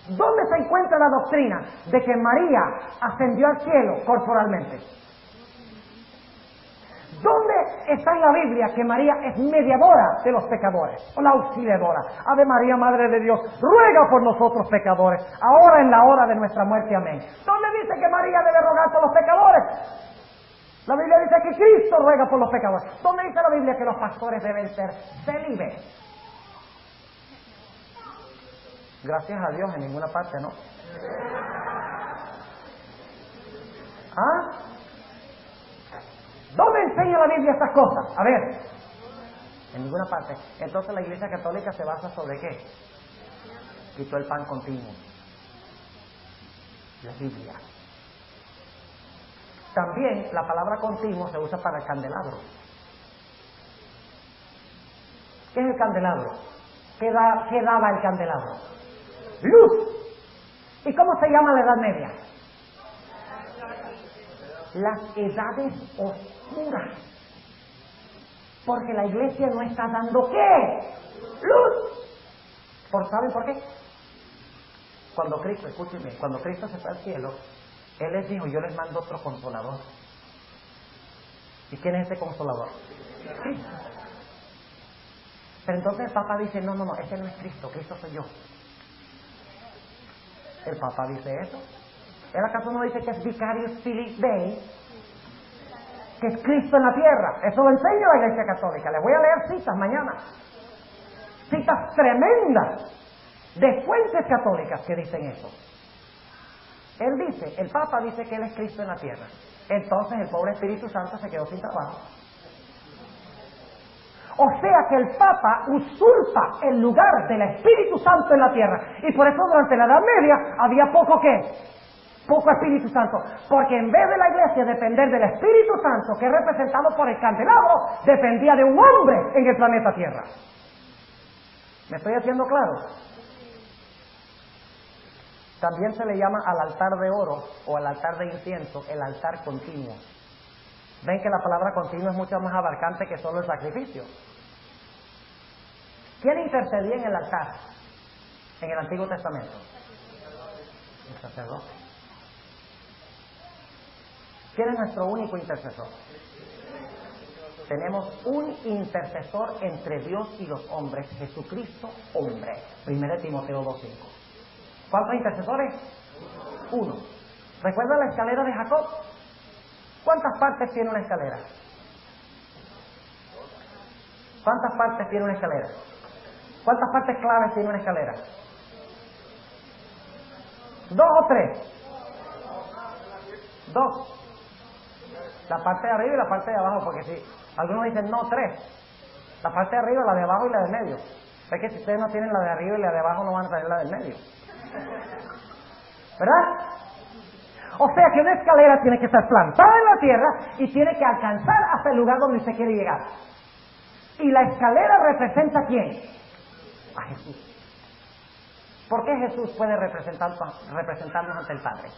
Speaker 1: ¿Dónde se encuentra la doctrina de que María ascendió al cielo corporalmente? ¿Dónde está en la Biblia que María es mediadora de los pecadores, o la auxiliadora. Ave María, Madre de Dios, ruega por nosotros pecadores, ahora en la hora de nuestra muerte. Amén. ¿Dónde dice que María debe rogar por los pecadores? La Biblia dice que Cristo ruega por los pecadores. ¿Dónde dice la Biblia que los pastores deben ser célibes? Gracias a Dios, en ninguna parte, ¿no? ¿Ah? ¿Dónde enseña la Biblia estas cosas? A ver, en ninguna parte. Entonces la Iglesia Católica se basa sobre ¿qué? Quitó el pan continuo. La Biblia. También la palabra continuo se usa para el candelabro. ¿Qué es el candelabro? ¿Qué daba el candelabro? Luz. ¿Y cómo se llama la Edad Media? Las edades oscuras. Porque la iglesia no está dando ¿qué? Luz. ¿Saben por qué? Cuando Cristo, escúchenme, cuando Cristo se fue al cielo, Él les dijo, yo les mando otro consolador. ¿Y quién es ese consolador? Cristo. Pero entonces el Papa dice, no, ese no es Cristo, Cristo soy yo. El Papa dice eso. ¿El acaso no dice que es Vicarius Filii Dei? Que es Cristo en la tierra. Eso lo enseña la Iglesia Católica. Les voy a leer citas mañana. Citas tremendas de fuentes católicas que dicen eso. Él dice, el Papa dice que Él es Cristo en la tierra. Entonces el pobre Espíritu Santo se quedó sin trabajo. O sea que el Papa usurpa el lugar del Espíritu Santo en la tierra. Y por eso durante la Edad Media había poco Espíritu Santo. Porque en vez de la iglesia depender del Espíritu Santo, que es representado por el candelabro, dependía de un hombre en el planeta Tierra. ¿Me estoy haciendo claro? También se le llama al altar de oro o al altar de incienso el altar continuo. Ven que la palabra continuo es mucho más abarcante que solo el sacrificio. ¿Quién intercedía en el altar en el Antiguo Testamento? El sacerdote. ¿Quién es nuestro único intercesor? Tenemos un intercesor entre Dios y los hombres, Jesucristo, hombre. 1 Timoteo 2:5. ¿Cuántos intercesores? Uno. ¿Recuerda la escalera de Jacob? ¿Cuántas partes tiene una escalera? ¿Cuántas partes tiene una escalera? ¿Cuántas partes claves tiene una escalera? ¿2 o 3? 2. La parte de arriba y la parte de abajo, porque si algunos dicen no, 3. La parte de arriba, la de abajo y la del medio. Es que si ustedes no tienen la de arriba y la de abajo, no van a tener la del medio. ¿Verdad? O sea que una escalera tiene que estar plantada en la tierra y tiene que alcanzar hasta el lugar donde usted quiere llegar. Y la escalera representa ¿a quién? A Jesús. ¿Por qué Jesús puede representarnos ante el Padre?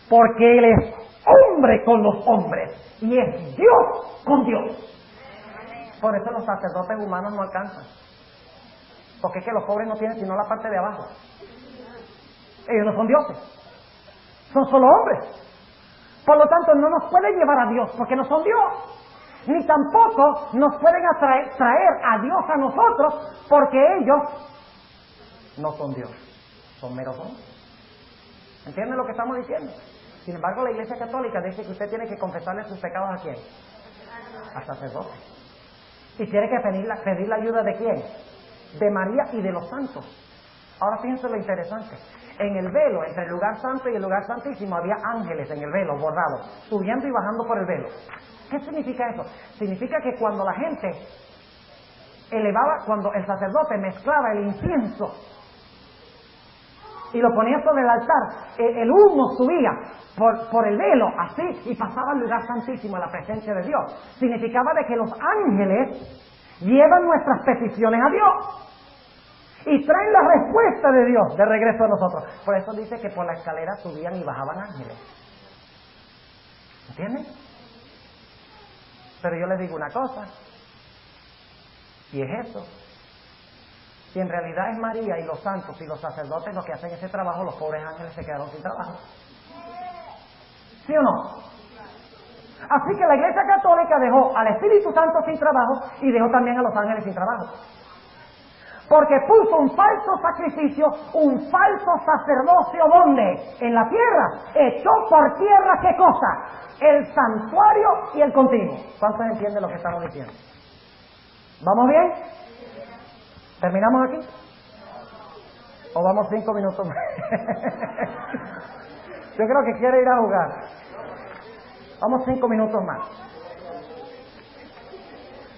Speaker 1: Porque Él es hombre con los hombres y es Dios con Dios. Por eso los sacerdotes humanos no alcanzan. Porque es que los pobres no tienen sino la parte de abajo. Ellos no son dioses. Son solo hombres. Por lo tanto, no nos pueden llevar a Dios porque no son Dios. Ni tampoco nos pueden traer a Dios a nosotros porque ellos no son Dios. Son meros hombres. ¿Entienden lo que estamos diciendo? Sin embargo, la Iglesia Católica dice que usted tiene que confesarle sus pecados ¿a quién? Al sacerdote. Y tiene que pedir la ayuda ¿de quién? De María y de los santos. Ahora fíjense lo interesante. En el velo, entre el lugar santo y el lugar santísimo, había ángeles en el velo, bordados, subiendo y bajando por el velo. ¿Qué significa eso? Significa que cuando la gente cuando el sacerdote mezclaba el incienso y lo ponía sobre el altar, el humo subía por el velo, así, y pasaba al lugar santísimo, a la presencia de Dios. Significaba de que los ángeles llevan nuestras peticiones a Dios. Y traen la respuesta de Dios de regreso a nosotros. Por eso dice que por la escalera subían y bajaban ángeles. ¿Entienden? Pero yo les digo una cosa. Y es eso. Si en realidad es María y los santos y los sacerdotes los que hacen ese trabajo, los pobres ángeles se quedaron sin trabajo. ¿Sí o no? Así que la Iglesia Católica dejó al Espíritu Santo sin trabajo y dejó también a los ángeles sin trabajo. Porque puso un falso sacrificio, un falso sacerdocio, ¿dónde? En la tierra. Echó por tierra, ¿qué cosa? El santuario y el continuo. ¿Cuántos entienden lo que estamos diciendo? ¿Vamos bien? ¿Terminamos aquí? ¿O vamos 5 minutos más? Yo creo que quiere ir a jugar. Vamos 5 minutos más.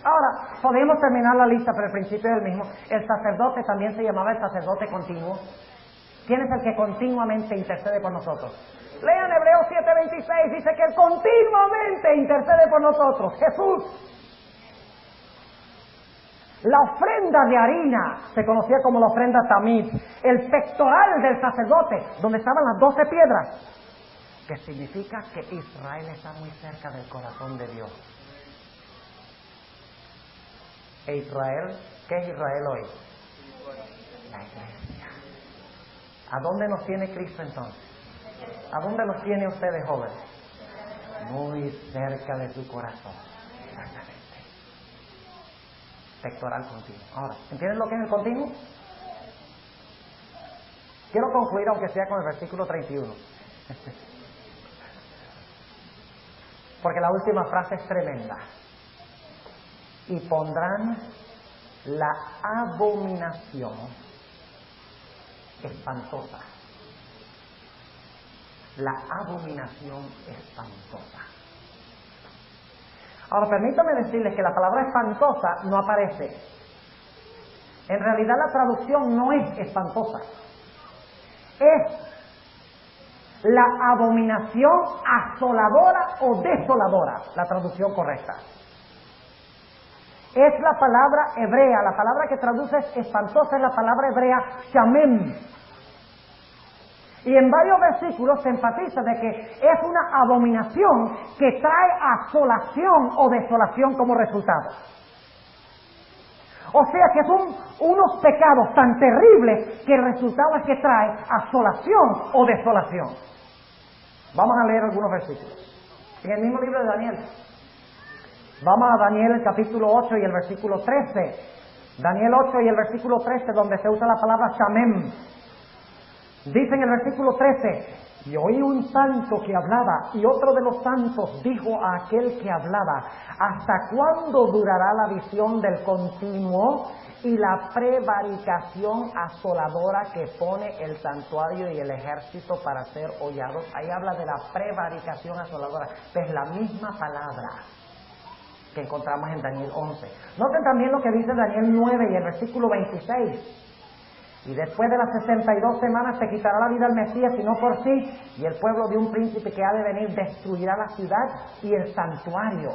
Speaker 1: Ahora, podemos terminar la lista, pero el principio es el mismo. El sacerdote también se llamaba el sacerdote continuo. ¿Quién es el que continuamente intercede por nosotros? Lean Hebreos 7:26, dice que Él continuamente intercede por nosotros. Jesús. La ofrenda de harina se conocía como la ofrenda tamid, el pectoral del sacerdote, donde estaban las 12 piedras, que significa que Israel está muy cerca del corazón de Dios. ¿E Israel? ¿Qué es Israel hoy? La iglesia. ¿A dónde nos tiene Cristo entonces? ¿A dónde los tiene ustedes, jóvenes? Muy cerca de su corazón. Exactamente. Pectoral continuo. Ahora, ¿entienden lo que es el continuo? Quiero concluir, aunque sea con el versículo 31. Porque la última frase es tremenda. Y pondrán la abominación espantosa. La abominación espantosa. Ahora, permítame decirles que la palabra espantosa no aparece. En realidad la traducción no es espantosa. Es la abominación asoladora o desoladora, la traducción correcta. Es la palabra hebrea, la palabra que traduce espantosa es la palabra hebrea shamem. Y en varios versículos se enfatiza de que es una abominación que trae asolación o desolación como resultado. O sea que son unos pecados tan terribles que el resultado es que trae asolación o desolación. Vamos a leer algunos versículos. En el mismo libro de Daniel. Vamos a Daniel el capítulo 8 y el versículo 13. Daniel 8 y el versículo 13, donde se usa la palabra shamem. Dice en el versículo 13, y oí un santo que hablaba, y otro de los santos dijo a aquel que hablaba, ¿hasta cuándo durará la visión del continuo y la prevaricación asoladora que pone el santuario y el ejército para ser hollados? Ahí habla de la prevaricación asoladora, es la misma palabra que encontramos en Daniel 11. Noten también lo que dice Daniel 9 y el versículo 26. Y después de las 62 semanas se quitará la vida al Mesías, y no por sí, y el pueblo de un príncipe que ha de venir destruirá la ciudad y el santuario.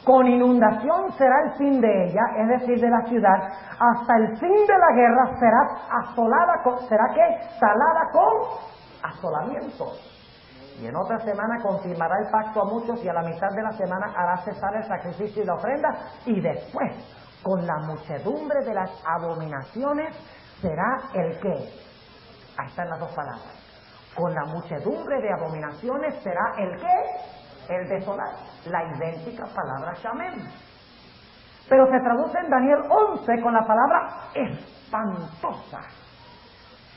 Speaker 1: Con inundación será el fin de ella, es decir, de la ciudad, hasta el fin de la guerra será asolada, salada con asolamientos. Y en otra semana confirmará el pacto a muchos, y a la mitad de la semana hará cesar el sacrificio y la ofrenda, y después, con la muchedumbre de las abominaciones, será el qué. Ahí están las dos palabras. Con la muchedumbre de abominaciones será el qué. El desolar. La idéntica palabra shamem. Pero se traduce en Daniel 11 con la palabra espantosa.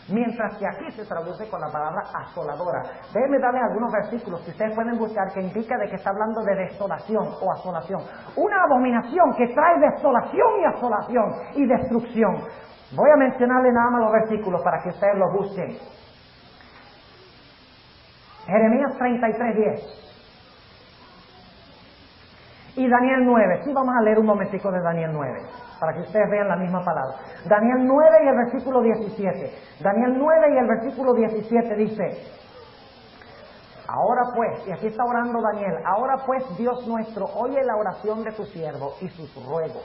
Speaker 1: Mientras que aquí se traduce con la palabra asoladora. Déjenme darle algunos versículos que ustedes pueden buscar que indica de que está hablando de desolación o asolación. Una abominación que trae desolación y asolación y destrucción. Voy a mencionarle nada más los versículos para que ustedes los busquen. Jeremías 33:10. Y Daniel 9. Sí, vamos a leer un momentico de Daniel 9, para que ustedes vean la misma palabra. Daniel 9 y el versículo 17. Daniel 9 y el versículo 17 dice: ahora pues, y aquí está orando Daniel, ahora pues Dios nuestro, oye la oración de tu siervo y sus ruegos,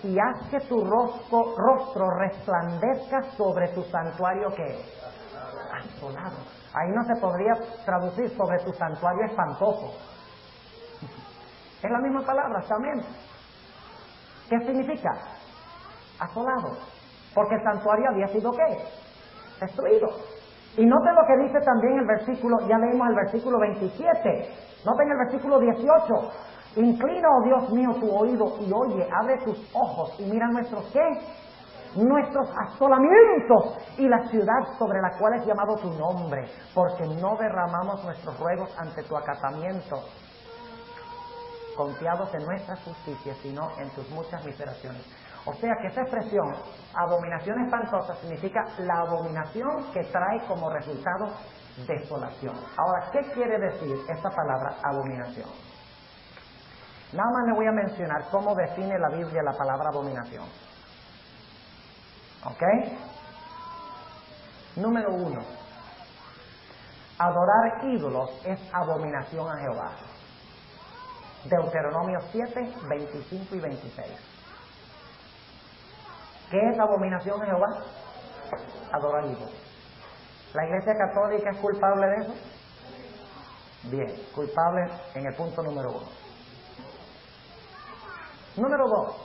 Speaker 1: y haz que tu rostro resplandezca sobre tu santuario que asolado. Ahí no se podría traducir sobre tu santuario espantoso. Es la misma palabra, shamem. ¿Qué significa? Asolado. Porque el santuario había sido ¿qué? Destruido. Y noten lo que dice también el versículo, ya leímos el versículo 27. Noten el versículo 18. Inclina, oh Dios mío, tu oído y oye, abre tus ojos y mira nuestros ¿qué? Nuestros asolamientos y la ciudad sobre la cual es llamado tu nombre, porque no derramamos nuestros ruegos ante tu acatamiento, confiados en nuestra justicia, sino en tus muchas miseraciones. O sea que esa expresión, abominación espantosa, significa la abominación que trae como resultado desolación. Ahora, ¿qué quiere decir esta palabra abominación? Nada más le voy a mencionar cómo define la Biblia la palabra abominación. ¿Ok? Número 1. Adorar ídolos es abominación a Jehová. Deuteronomio 7, 25 y 26. ¿Qué es abominación a Jehová? Adorar ídolos. ¿La Iglesia Católica es culpable de eso? Bien, culpable en el punto número 1. Número 2.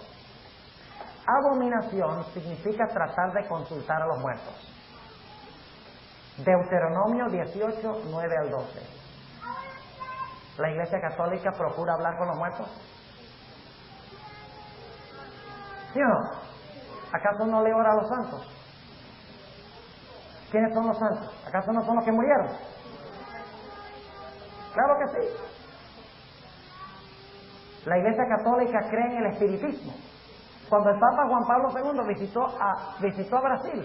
Speaker 1: Abominación significa tratar de consultar a los muertos. Deuteronomio 18, 9 al 12. ¿La Iglesia Católica procura hablar con los muertos? ¿Sí o no? ¿Acaso no le ora a los santos? ¿Quiénes son los santos? ¿Acaso no son los que murieron? Claro que sí. La Iglesia Católica cree en el espiritismo. Cuando el Papa Juan Pablo II visitó a Brasil,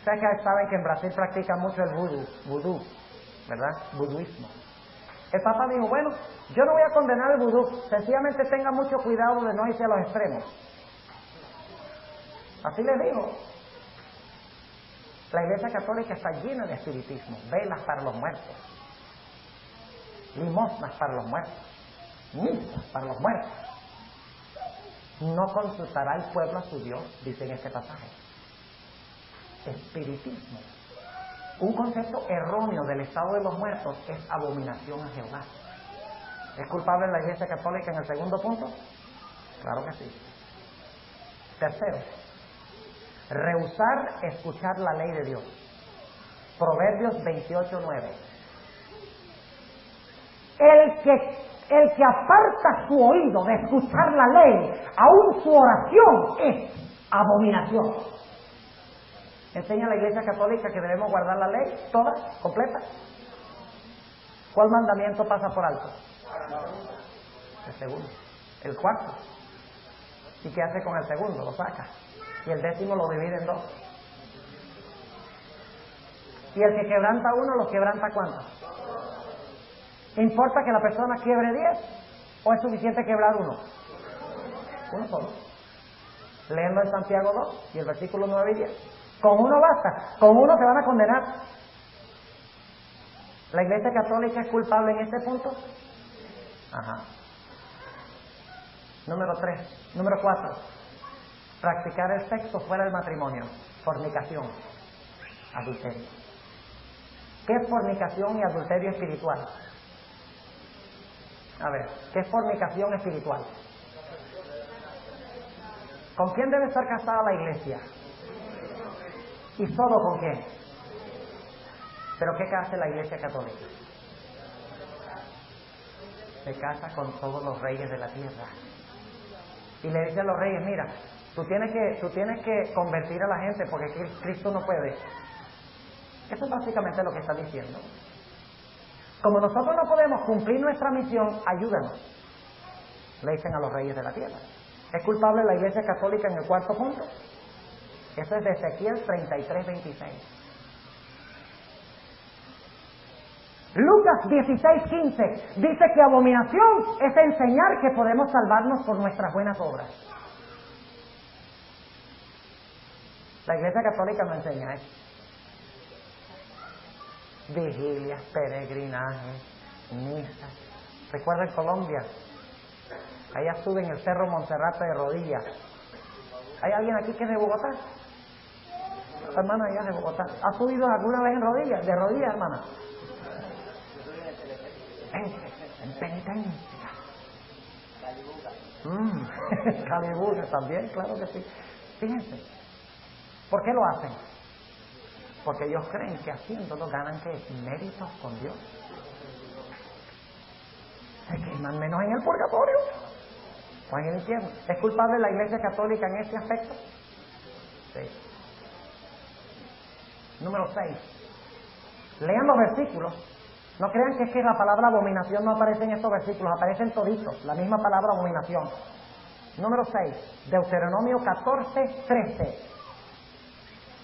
Speaker 1: saben que en Brasil practican mucho el vudú, ¿verdad? Buduismo. El Papa dijo, bueno, yo no voy a condenar el vudú, sencillamente tenga mucho cuidado de no irse a los extremos. Así les digo. La Iglesia Católica está llena de espiritismo, velas para los muertos, limosnas para los muertos, misas para los muertos. No consultará el pueblo a su Dios, dice en este pasaje. Espiritismo. Un concepto erróneo del estado de los muertos es abominación a Jehová. ¿Es culpable la Iglesia Católica en el segundo punto? Claro que sí. Tercero, rehusar escuchar la ley de Dios. Proverbios 28, 9. El que aparta su oído de escuchar la ley, aún su oración es abominación. Enseña la Iglesia Católica que debemos guardar la ley toda, completa. ¿Cuál mandamiento pasa por alto? El segundo. El cuarto. ¿Y qué hace con el segundo? Lo saca. Y el décimo lo divide en 2. Y el que quebranta uno, ¿lo quebranta cuánto? ¿Importa que la persona quiebre 10? ¿O es suficiente quebrar uno? Uno solo. Léenlo en Santiago 2 y el versículo 9 y 10. Con uno basta. Con uno se van a condenar. ¿La Iglesia Católica es culpable en este punto? Ajá. Número 4. Practicar el sexo fuera del matrimonio. Fornicación. Adulterio. ¿Qué es fornicación y adulterio espiritual? A ver, ¿qué es fornicación espiritual? ¿Con quién debe estar casada la iglesia? ¿Y solo con quién? ¿Pero qué hace la Iglesia Católica? Se casa con todos los reyes de la tierra. Y le dice a los reyes, mira, tú tienes que convertir a la gente porque Cristo no puede. Eso es básicamente lo que está diciendo. Como nosotros no podemos cumplir nuestra misión, ayúdanos. Le dicen a los reyes de la tierra. ¿Es culpable la Iglesia Católica en el cuarto punto? Eso es de Ezequiel 33, 26. Lucas 16, 15 dice que abominación es enseñar que podemos salvarnos por nuestras buenas obras. La Iglesia Católica no enseña eso. Vigilias, peregrinajes, misas. ¿Recuerda en Colombia? Allá sube en el Cerro Monserrate de rodillas. ¿Hay alguien aquí que es de Bogotá? Hermana, allá de Bogotá. ¿Ha subido alguna vez en rodillas? De rodillas, hermana. En penitencia. Calibuga también, claro que sí. Fíjense. ¿Por qué lo hacen? Porque ellos creen que haciéndolo ganan ¿qué? Méritos con Dios. queman menos en el purgatorio o en el infierno. ¿Es culpable la Iglesia Católica en este aspecto? Sí. Número 6. Lean los versículos. No crean que es que la palabra abominación no aparece en estos versículos, aparecen toditos, la misma palabra abominación. Número 6, Deuteronomio 14:13.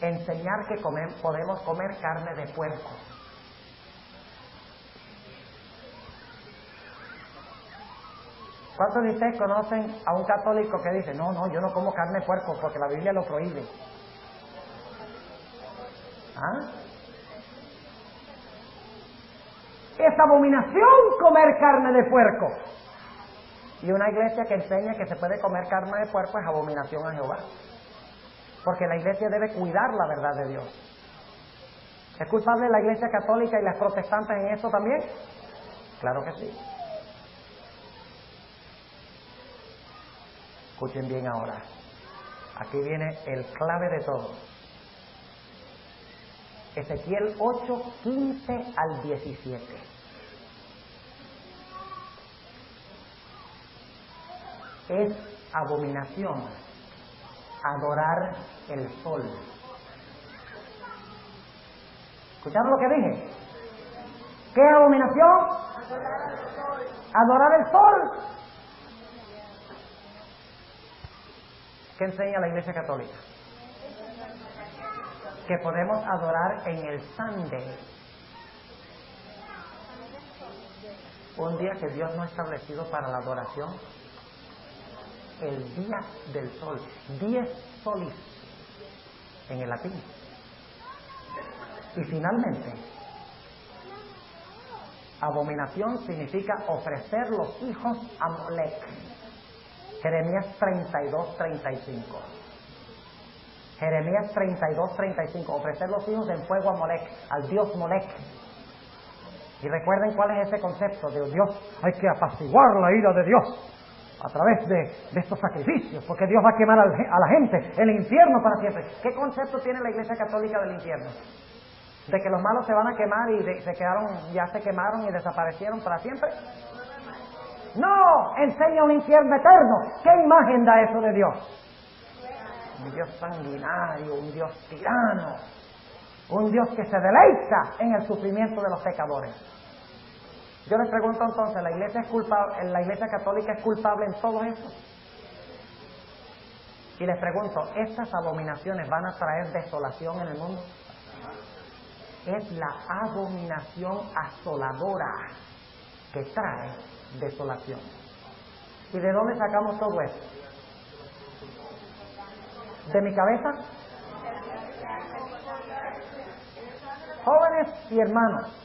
Speaker 1: Enseñar que podemos comer carne de puerco. ¿Cuántos de ustedes conocen a un católico que dice, no, yo no como carne de puerco porque la Biblia lo prohíbe? ¿Ah? Es abominación comer carne de puerco. Y una iglesia que enseña que se puede comer carne de puerco es abominación a Jehová. Porque la iglesia debe cuidar la verdad de Dios. ¿Es culpable la Iglesia Católica y las protestantes en esto también? Claro que sí. Escuchen bien ahora. Aquí viene el clave de todo. Ezequiel 8:15 al 17. Es abominación adorar el sol. ¿Escucharon lo que dije? ¿Qué es abominación? Adorar el sol. ¿Qué enseña la Iglesia Católica? Que podemos adorar en el Sunday, un día que Dios no ha establecido para la adoración, el día del sol, 10 solis en el latín. Y finalmente, abominación significa ofrecer los hijos a Molec. Jeremías 32:35. Jeremías 32:35. Ofrecer los hijos en fuego a Molec, al dios Molec. Y recuerden cuál es ese concepto de Dios. Hay que apaciguar la ira de Dios a través de estos sacrificios, porque Dios va a quemar a la gente en el infierno para siempre. ¿Qué concepto tiene la Iglesia Católica del infierno? ¿De que los malos se van a quemar y ya se quemaron y desaparecieron para siempre? No, enseña un infierno eterno. ¿Qué imagen da eso de Dios? Un Dios sanguinario, un Dios tirano, un Dios que se deleita en el sufrimiento de los pecadores. Yo les pregunto entonces, ¿la Iglesia Católica es culpable en todo eso? Y les pregunto, ¿estas abominaciones van a traer desolación en el mundo? Es la abominación asoladora que trae desolación. ¿Y de dónde sacamos todo esto? ¿De mi cabeza? Jóvenes y hermanos,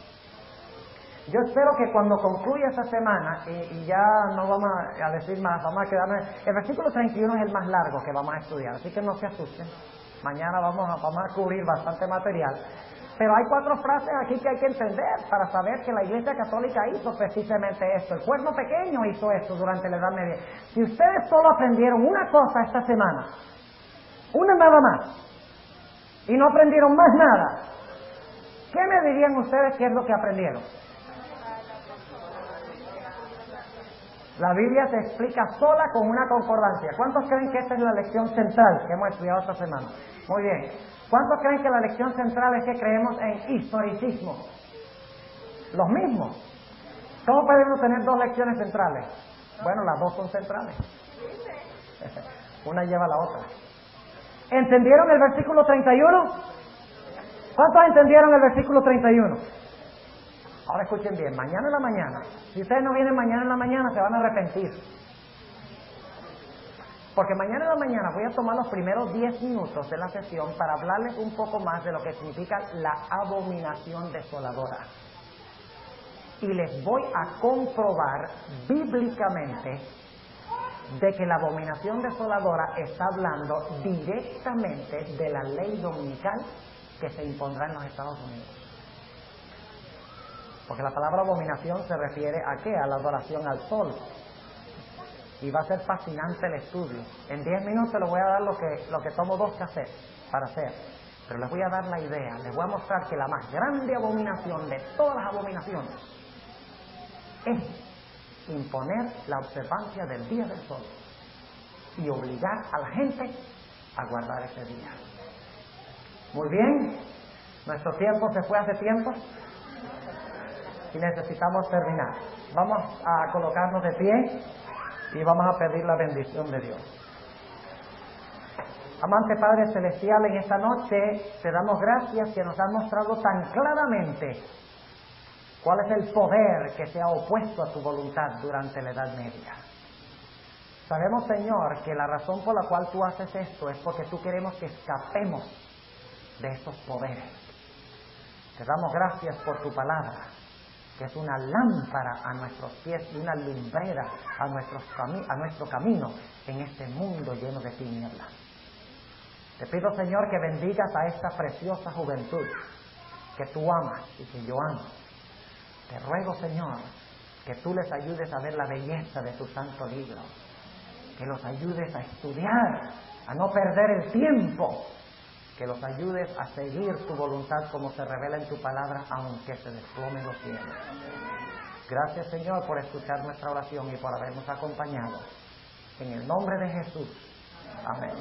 Speaker 1: yo espero que cuando concluya esta semana, y ya no vamos a decir más, vamos a quedarnos... El versículo 31 es el más largo que vamos a estudiar, así que no se asusten. Mañana vamos a cubrir bastante material. Pero hay 4 frases aquí que hay que entender para saber que la Iglesia Católica hizo precisamente esto. El cuerno pequeño hizo esto durante la Edad Media. Si ustedes solo aprendieron una cosa esta semana, una nada más, y no aprendieron más nada, ¿qué me dirían ustedes que es lo que aprendieron? La Biblia se explica sola con una concordancia. ¿Cuántos creen que esta es la lección central que hemos estudiado esta semana? Muy bien. ¿Cuántos creen que la lección central es que creemos en historicismo? Los mismos. ¿Cómo podemos tener 2 lecciones centrales? Bueno, las 2 son centrales. Una lleva a la otra. ¿Entendieron el versículo 31? ¿Cuántos entendieron el versículo 31? Ahora escuchen bien, mañana en la mañana, si ustedes no vienen mañana en la mañana, se van a arrepentir. Porque mañana en la mañana voy a tomar los primeros 10 minutos de la sesión para hablarles un poco más de lo que significa la abominación desoladora. Y les voy a comprobar bíblicamente de que la abominación desoladora está hablando directamente de la ley dominical que se impondrá en los Estados Unidos. Porque la palabra abominación se refiere ¿a qué? A la adoración al sol. Y va a ser fascinante el estudio. En 10 minutos les voy a dar lo que tomo 2 cassettes para hacer. Pero les voy a dar la idea. Les voy a mostrar que la más grande abominación de todas las abominaciones es imponer la observancia del día del sol y obligar a la gente a guardar ese día. Muy bien, nuestro tiempo se fue hace tiempo y necesitamos terminar. Vamos a colocarnos de pie y vamos a pedir la bendición de Dios. Amante Padre Celestial, en esta noche te damos gracias que nos has mostrado tan claramente cuál es el poder que se ha opuesto a tu voluntad durante la Edad Media. Sabemos, Señor, que la razón por la cual tú haces esto es porque tú queremos que escapemos de esos poderes. Te damos gracias por tu palabra, que es una lámpara a nuestros pies y una lumbrera a nuestro camino en este mundo lleno de tinieblas. Te pido, Señor, que bendigas a esta preciosa juventud que tú amas y que yo amo. Te ruego, Señor, que tú les ayudes a ver la belleza de tu santo libro, que los ayudes a estudiar, a no perder el tiempo, que los ayudes a seguir tu voluntad como se revela en tu palabra, aunque se desplomen los cielos. Gracias, Señor, por escuchar nuestra oración y por habernos acompañado. En el nombre de Jesús. Amén.